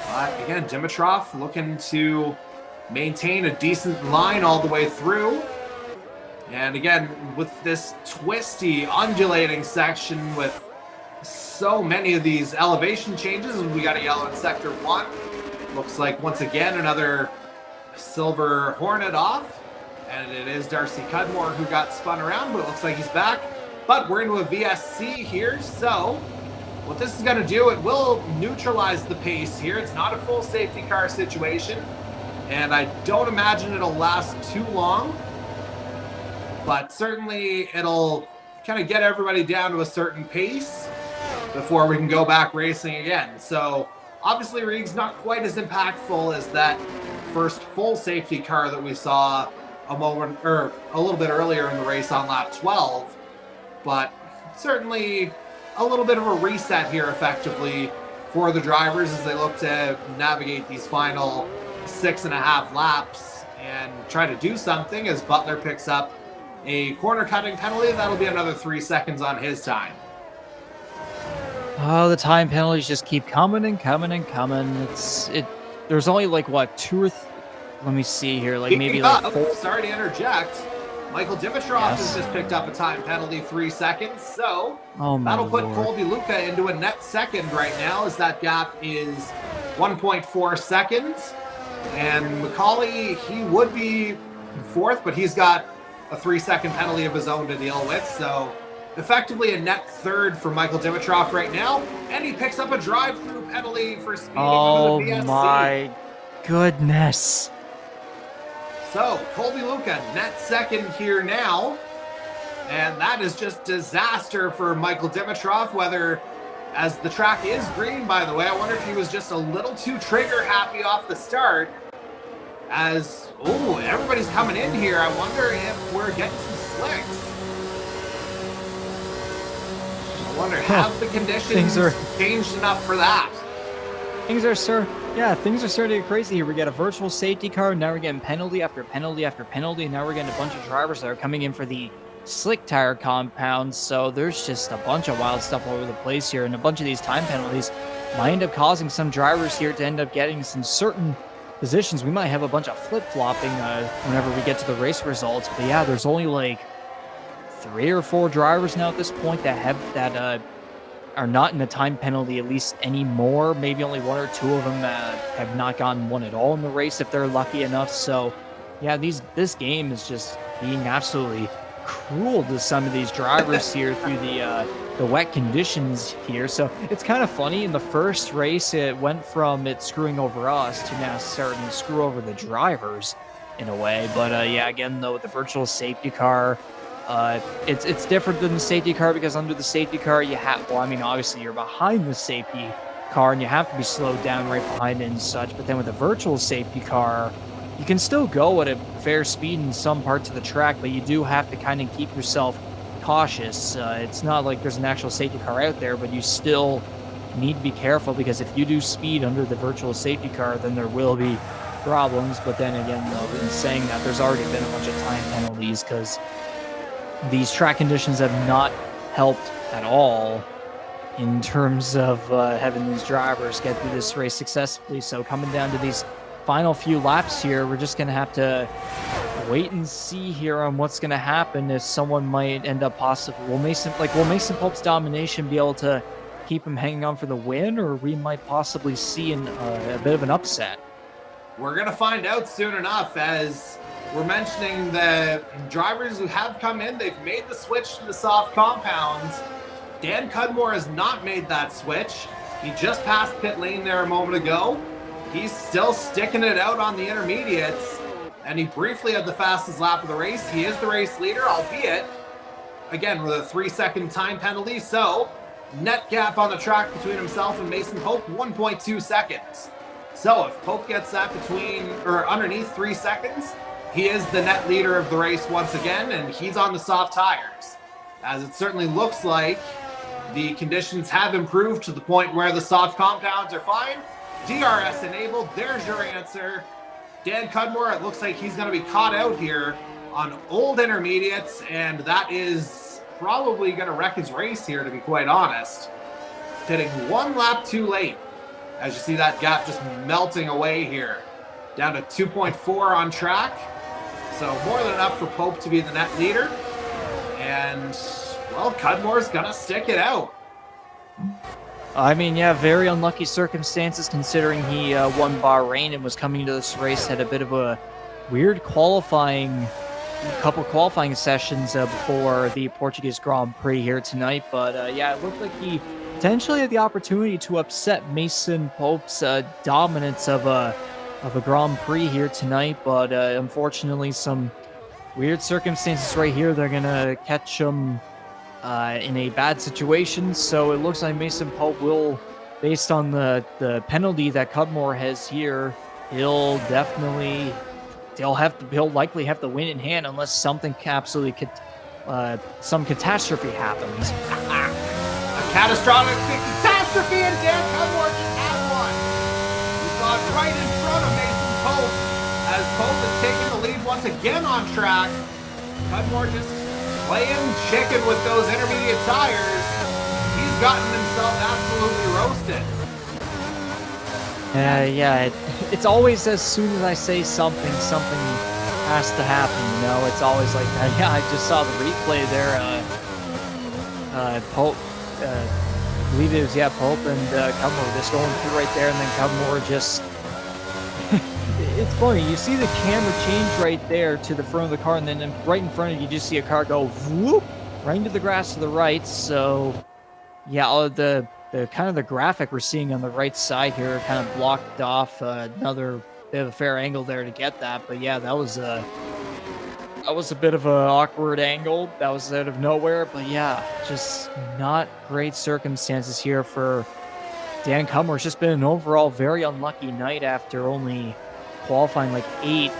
But again, Dimitrov looking to maintain a decent line all the way through. And again, with this twisty, undulating section with so many of these elevation changes, we got a yellow in sector 1. Looks like once again another silver Hornet off, and it is Darcy Cudmore who got spun around, but it looks like he's back. But we're into a VSC here, so what this is going to do, it will neutralize the pace here. It's not a full safety car situation, and I don't imagine it'll last too long, but certainly it'll kind of get everybody down to a certain pace before we can go back racing again. So obviously Rieg's not quite as impactful as that first full safety car that we saw a little bit earlier in the race on lap 12, but certainly a little bit of a reset here effectively for the drivers as they look to navigate these final 6.5 laps and try to do something, as Butler picks up a corner cutting penalty. That'll be another 3 seconds on his time. Oh, the time penalties just keep coming and coming and coming. There's only like what, let me see here, like Speaking maybe like of, 4. sorry to interject. Michael Dimitrov has just picked up a time penalty, 3 seconds. So Oh my that'll put Lord. Colby Luca into a net second right now, as that gap is 1.4 seconds. And Macaulay, he would be fourth, but he's got a 3-second penalty of his own to deal with. So effectively a net third for Michael Dimitrov right now. And he picks up a drive-through penalty for speeding Oh under the VSC. my goodness. So Colby Luca, net second here now. And that is just disaster for Michael Dimitrov, whether, as the track is green, by the way, I wonder if he was just a little too trigger happy off the start. As, oh, everybody's coming in here. I wonder if we're getting some slicks. I wonder, have the conditions changed enough for that? Things are starting to get crazy here. We get a virtual safety car, now we're getting penalty after penalty after penalty, and now we're getting a bunch of drivers that are coming in for the slick tire compound. So there's just a bunch of wild stuff all over the place here, and a bunch of these time penalties might end up causing some drivers here to end up getting some certain positions. We might have a bunch of flip-flopping whenever we get to the race results. But yeah, there's only like 3 or 4 drivers now at this point that have are not in the time penalty, at least anymore. Maybe only 1 or 2 of them have not gotten one at all in the race if they're lucky enough. So yeah, this game is just being absolutely cruel to some of these drivers here through the wet conditions here. So it's kind of funny. In the first race, it went from it screwing over us to now starting to screw over the drivers in a way. But yeah, again, though, with the virtual safety car, it's different than the safety car, because under the safety car you have, well, I mean, obviously you're behind the safety car and you have to be slowed down right behind it and such. But then with a virtual safety car, you can still go at a fair speed in some parts of the track, but you do have to kind of keep yourself cautious. It's not like there's an actual safety car out there, but you still need to be careful, because if you do speed under the virtual safety car, then there will be problems. But then again, though, in saying that, there's already been a bunch of time penalties, because these track conditions have not helped at all in terms of having these drivers get through this race successfully. So coming down to these final few laps here, we're just going to have to wait and see here on what's going to happen. If someone might end up possibly, will Mason Pope's domination be able to keep him hanging on for the win, or we might possibly see a bit of an upset? We're going to find out soon enough, as we're mentioning the drivers who have come in. They've made the switch to the soft compounds. Dan Cudmore has not made that switch. He just passed pit lane there a moment ago. He's still sticking it out on the intermediates, and he briefly had the fastest lap of the race. He is the race leader, albeit, again, with a 3-second time penalty. So net gap on the track between himself and Mason Pope, 1.2 seconds. So if Pope gets that between or underneath 3 seconds, he is the net leader of the race once again, and he's on the soft tires. As it certainly looks like the conditions have improved to the point where the soft compounds are fine. DRS enabled, there's your answer. Dan Cudmore, it looks like he's going to be caught out here on old intermediates, and that is probably going to wreck his race here, to be quite honest. Hitting 1 lap too late, as you see that gap just melting away here. Down to 2.4 on track. So more than enough for Pope to be the net leader. And, well, Cudmore's going to stick it out. I mean, yeah, very unlucky circumstances, considering he won Bahrain and was coming into this race, had a bit of a weird couple qualifying sessions before the Portuguese Grand Prix here tonight. But yeah, it looked like he potentially had the opportunity to upset Mason Pope's dominance of a Grand Prix here tonight. But unfortunately, some weird circumstances right here, they're going to catch him in a bad situation. So it looks like Mason Pope will, based on the penalty that Cudmore has here, he'll likely have the win in hand, unless something absolutely some catastrophe happens. A catastrophic catastrophe, and Dan Cudmore just had one. We saw it right in front of Mason Pope, as Pope is taking the lead once again on track. Cudmore just playing chicken with those intermediate tires. He's gotten himself absolutely roasted. Yeah, it's always as soon as I say something, something has to happen, you know? It's always like that. Yeah, I just saw the replay there. Pope, I believe it was, yeah, Pope and Cudmore just going through right there, and then Cudmore just... It's funny, you see the camera change right there to the front of the car, and then right in front of you, you just see a car go whoop right into the grass to the right. So, yeah, the kind of the graphic we're seeing on the right side here kind of blocked off another bit of a fair angle there to get that. But yeah, that was a bit of an awkward angle. That was out of nowhere. But yeah, just not great circumstances here for Dan Cudmore. It's just been an overall very unlucky night after only qualifying like 8th.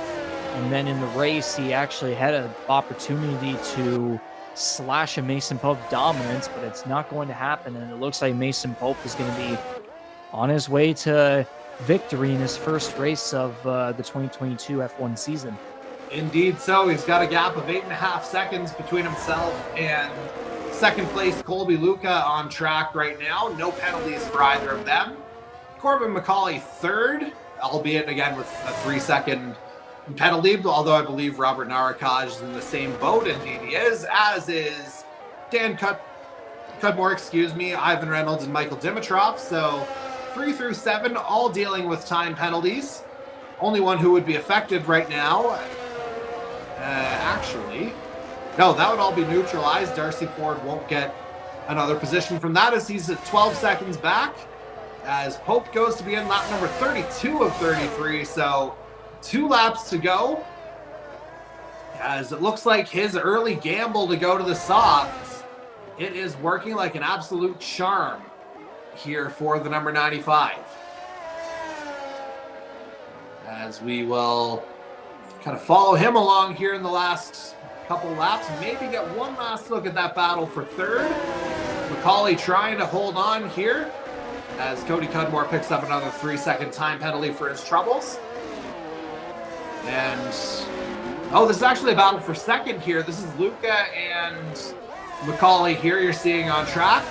And then in the race, he actually had an opportunity to slash a Mason Pope dominance, but it's not going to happen. And it looks like Mason Pope is going to be on his way to victory in his first race of the 2022 F1 season. Indeed so. He's got a gap of 8.5 seconds between himself and second place Colby Luca on track right now. No penalties for either of them. Corbin McCauley third, albeit again with a 3-second penalty, although I believe Robert Narakaj is in the same boat. Indeed he is, as is Dan Cudmore, Ivan Reynolds and Michael Dimitrov. So 3 through 7 all dealing with time penalties. Only one who would be affected right now, actually, no, that would all be neutralized. Darcy Ford won't get another position from that, as he's at 12 seconds back, as Pope goes to be in lap number 32 of 33. So 2 laps to go, as it looks like his early gamble to go to the softs, it is working like an absolute charm here for the number 95. As we will kind of follow him along here in the last couple laps, maybe get one last look at that battle for third. McCauley trying to hold on here, as Cody Cudmore picks up another 3-second time penalty for his troubles. And, oh, this is actually a battle for second here. This is Luca and McCauley here you're seeing on track.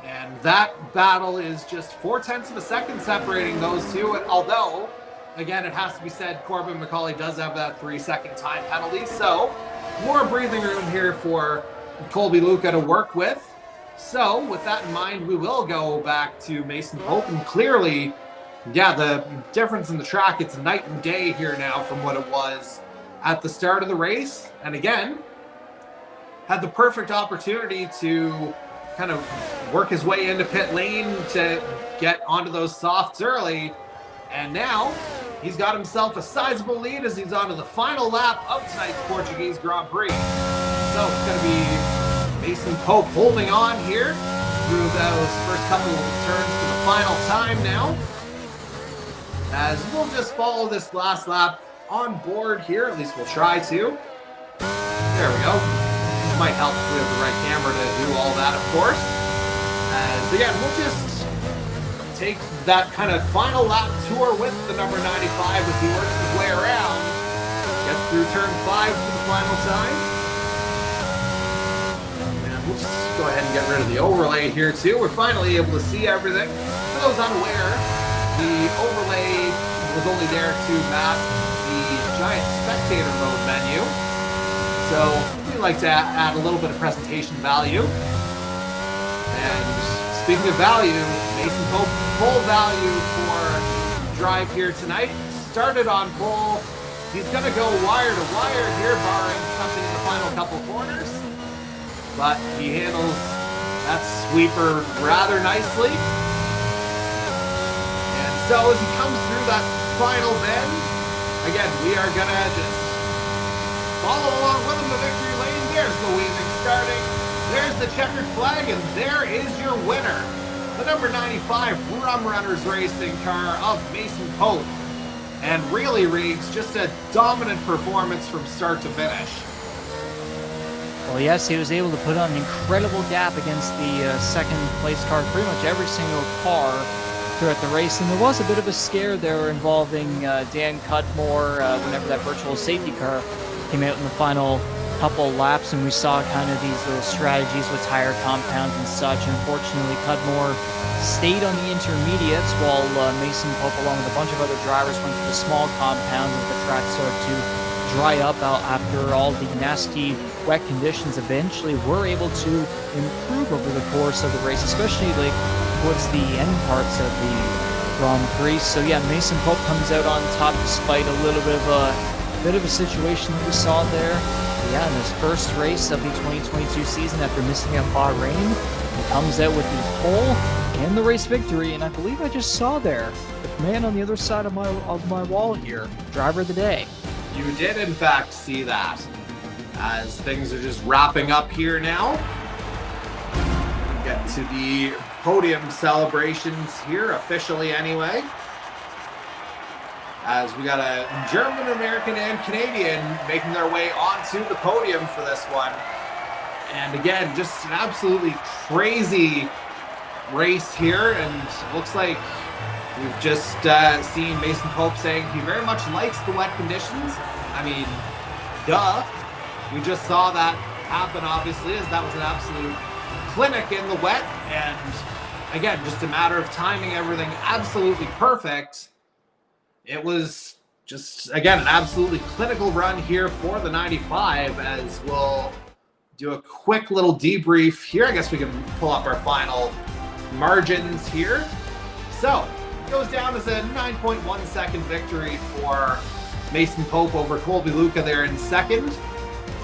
And that battle is just 0.4 of a second separating those two. And although, again, it has to be said, Corbin McCauley does have that 3-second time penalty. So more breathing room here for Colby Luca to work with. So with that in mind, we will go back to Mason Pope. And clearly, yeah, the difference in the track, it's night and day here now from what it was at the start of the race. And again, had the perfect opportunity to kind of work his way into pit lane to get onto those softs early. And now he's got himself a sizable lead as he's onto the final lap of tonight's Portuguese Grand Prix. So it's going to be Mason Pope holding on here through those first couple of turns to the final time now, as we'll just follow this last lap on board here. At least we'll try to. There we go. Might help if we have the right camera to do all that, of course. As again, we'll just take that kind of final lap tour with the number 95 as he works his way around. Gets through turn 5 for the final time. And we'll just go ahead and get rid of the overlay here too. We're finally able to see everything. For those unaware, the overlay was only there to mask the giant spectator mode menu. So we like to add a little bit of presentation value. And speaking of value, Mason Pope, full value for drive here tonight. Started on pole. He's going to go wire to wire here, barring something in the final couple corners. But he handles that sweeper rather nicely. And so as he comes through that final bend, again, we are going to just follow along with him to victory lane. There's the weaving starting. There's the checkered flag, and there is your winner. The number 95 Rum Runners Racing car of Mason Pope. And really, Reeves, just a dominant performance from start to finish. Well, yes, he was able to put on an incredible gap against the second place car, pretty much every single car throughout the race. And there was a bit of a scare there involving Dan Cudmore whenever that virtual safety car came out in the final couple laps, and we saw kind of these little strategies with tire compounds and such. Unfortunately, Cudmore stayed on the intermediates while Mason Pope, along with a bunch of other drivers, went to the small compounds as the track started to dry up out after all the nasty wet conditions. Eventually were able to improve over the course of the race, especially like towards the end parts of the Grand Prix. So yeah, Mason Pope comes out on top despite a little bit of a situation that we saw there. But yeah, in his first race of the 2022 season after missing out Bahrain, he comes out with the pole and the race victory. And I believe I just saw there the man on the other side of my wall here, driver of the day. You did, in fact, see that. As things are just wrapping up here now. Get to the podium celebrations here, officially anyway. As we got a German, American, and Canadian making their way onto the podium for this one. And again, just an absolutely crazy race here. And it looks like we've just seen Mason Pope saying he very much likes the wet conditions. I mean, duh. We just saw that happen, obviously, as that was an absolute clinic in the wet. And again, just a matter of timing everything absolutely perfect. It was just, again, an absolutely clinical run here for the 95, as we'll do a quick little debrief here. I guess we can pull up our final margins here. So, it goes down as a 9.1 second victory for Mason Pope over Colby Luca there in second.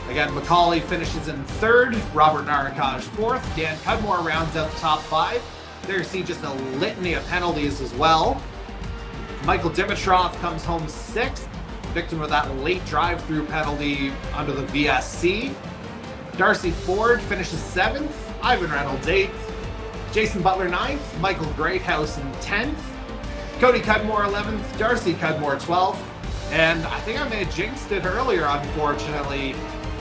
Again, Macaulay finishes in third, Robert Narakaj fourth, Dan Cudmore rounds out the top five. There you see just a litany of penalties as well. Michael Dimitrov comes home sixth, victim of that late drive-through penalty under the VSC. Darcy Ford finishes seventh, Ivan Reynolds eighth, Jason Butler ninth, Michael Greathouse in 10th, Cody Cudmore 11th, Darcy Cudmore 12th, and I think I may have jinxed it earlier, unfortunately.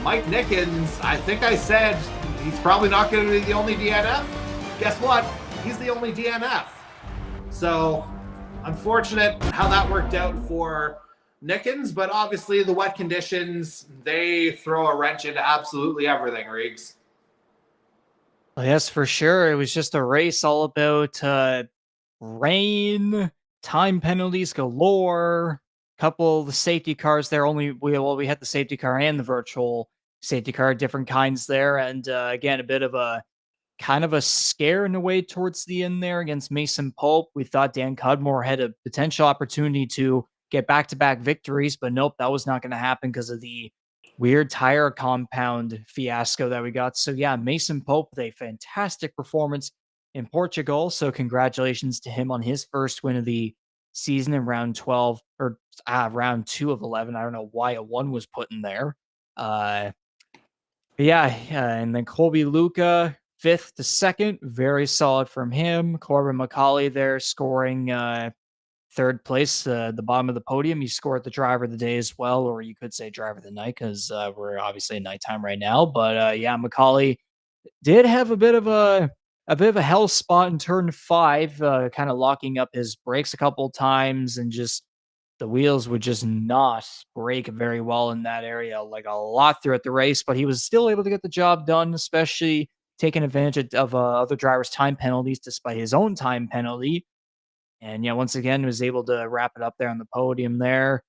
Mike Nickens, I think I said he's probably not going to be the only DNF. Guess what? He's the only DNF. So, unfortunate how that worked out for Nickens, but obviously the wet conditions, they throw a wrench into absolutely everything, Riggs. Well, yes, for sure. It was just a race all about rain, time penalties galore, couple of the safety cars there. We had the safety car and the virtual safety car, different kinds there. And again, a bit of a kind of a scare in a way towards the end there against Mason Pope. We thought Dan Cudmore had a potential opportunity to get back-to-back victories, but nope, that was not going to happen because of the weird tire compound fiasco that we got. So yeah, Mason Pope with a fantastic performance in Portugal. So congratulations to him on his first win of the season in round 12 or round 2 of 11. I don't know why a 1 was put in there. But yeah, and then Colby Luca, 5th to 2nd, very solid from him. Corbin Macaulay there scoring 3rd place, the bottom of the podium. He scored the driver of the day as well, or you could say driver of the night because we're obviously in nighttime right now. But yeah, Macaulay did have a bit of a hell spot in turn 5, kind of locking up his brakes a couple times, and just the wheels would just not brake very well in that area, like a lot throughout the race. But he was still able to get the job done, especially taking advantage of other drivers' time penalties despite his own time penalty. And yeah, once again, was able to wrap it up there on the podium there.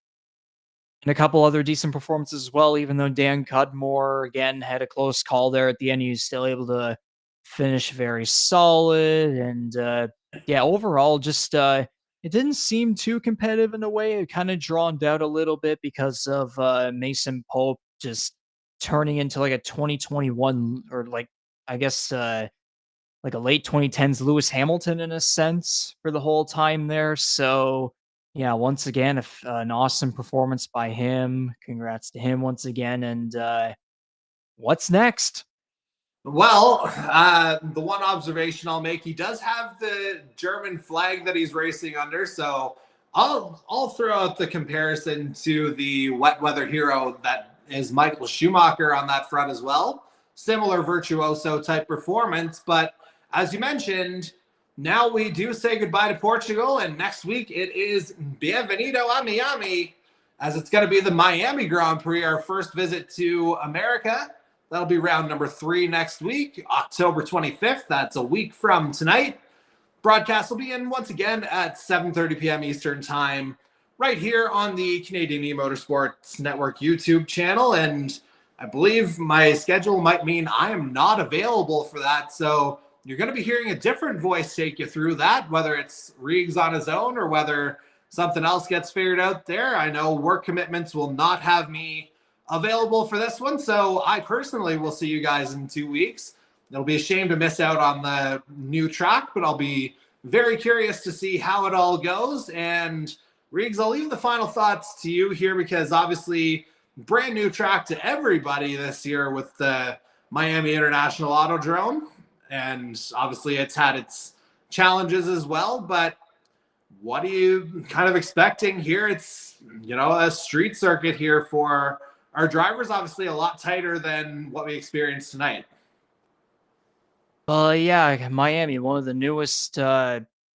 And a couple other decent performances as well, even though Dan Cudmore, again, had a close call there at the end. He was still able to finish very solid. And yeah, overall, just it didn't seem too competitive in a way. It kind of drawn out a little bit because of Mason Pope just turning into like a 2021 or like, I guess, like a late 2010s Lewis Hamilton in a sense for the whole time there. So yeah, once again, an awesome performance by him. Congrats to him once again. And what's next? Well, the one observation I'll make, he does have the German flag that he's racing under, so I'll throw out the comparison to the wet weather hero that is Michael Schumacher on that front as well. Similar virtuoso type performance, but as you mentioned, now we do say goodbye to Portugal, and next week it is Bienvenido a Miami as it's going to be the Miami Grand Prix, our first visit to America. That'll be round number 3 next week, October 25th. That's a week from tonight. Broadcast will be in once again at 7:30 p.m. Eastern Time, right here on the Canadian E-Motorsports Network YouTube channel. And I believe my schedule might mean I am not available for that. So you're going to be hearing a different voice take you through that, whether it's Riggs on his own or whether something else gets figured out there. I know work commitments will not have me available for this one. So I personally will see you guys in 2 weeks. It'll be a shame to miss out on the new track, but I'll be very curious to see how it all goes. And Riggs, I'll leave the final thoughts to you here, because obviously brand new track to everybody this year with the Miami International Autodrome. And obviously it's had its challenges as well, but what are you kind of expecting here? It's, a street circuit here for our drivers, obviously a lot tighter than what we experienced tonight. Yeah, Miami, one of the newest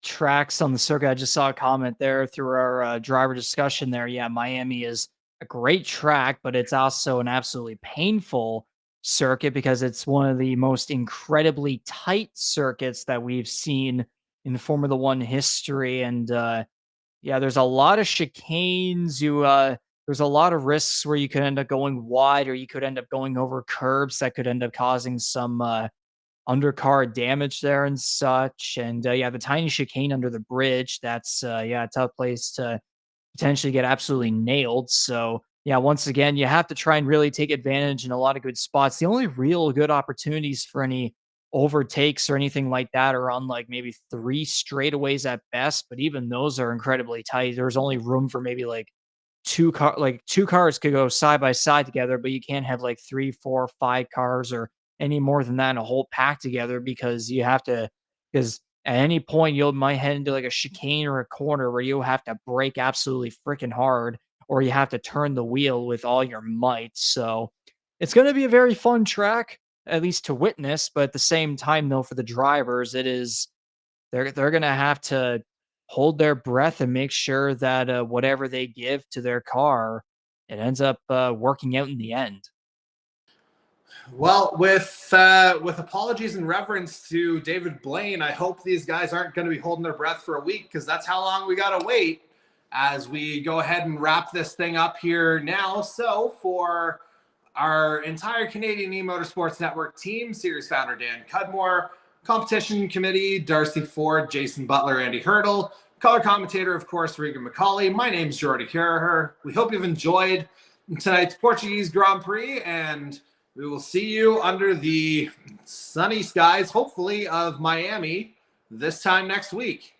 tracks on the circuit. I just saw a comment there through our driver discussion there. Yeah, Miami is a great track, but it's also an absolutely painful circuit because it's one of the most incredibly tight circuits that we've seen in Formula One history. And yeah, there's a lot of chicanes. There's a lot of risks where you could end up going wide, or you could end up going over curbs that could end up causing some undercar damage there and such. And yeah, the tiny chicane under the bridge, that's a tough place to potentially get absolutely nailed. So yeah, once again, you have to try and really take advantage in a lot of good spots. The only real good opportunities for any overtakes or anything like that are on like maybe 3 straightaways at best, but even those are incredibly tight. There's only room for maybe like two cars could go side by side together, but you can't have like 3, 4, 5 cars or any more than that in a whole pack together, because because at any point you might head into like a chicane or a corner where you'll have to brake absolutely freaking hard, or you have to turn the wheel with all your might. So it's going to be a very fun track, at least to witness, but at the same time though, for the drivers, they're going to have to hold their breath and make sure that whatever they give to their car, it ends up working out in the end. Well, with apologies and reverence to David Blaine, I hope these guys aren't going to be holding their breath for a week, because that's how long we got to wait as we go ahead and wrap this thing up here now. So for our entire Canadian E-Motorsports Network team, series founder Dan Cudmore, competition committee, Darcy Ford, Jason Butler, Andy Hurdle, color commentator, of course, Regan McCauley. My name's Jordy Carraher. We hope you've enjoyed tonight's Portuguese Grand Prix, and we will see you under the sunny skies, hopefully, of Miami this time next week.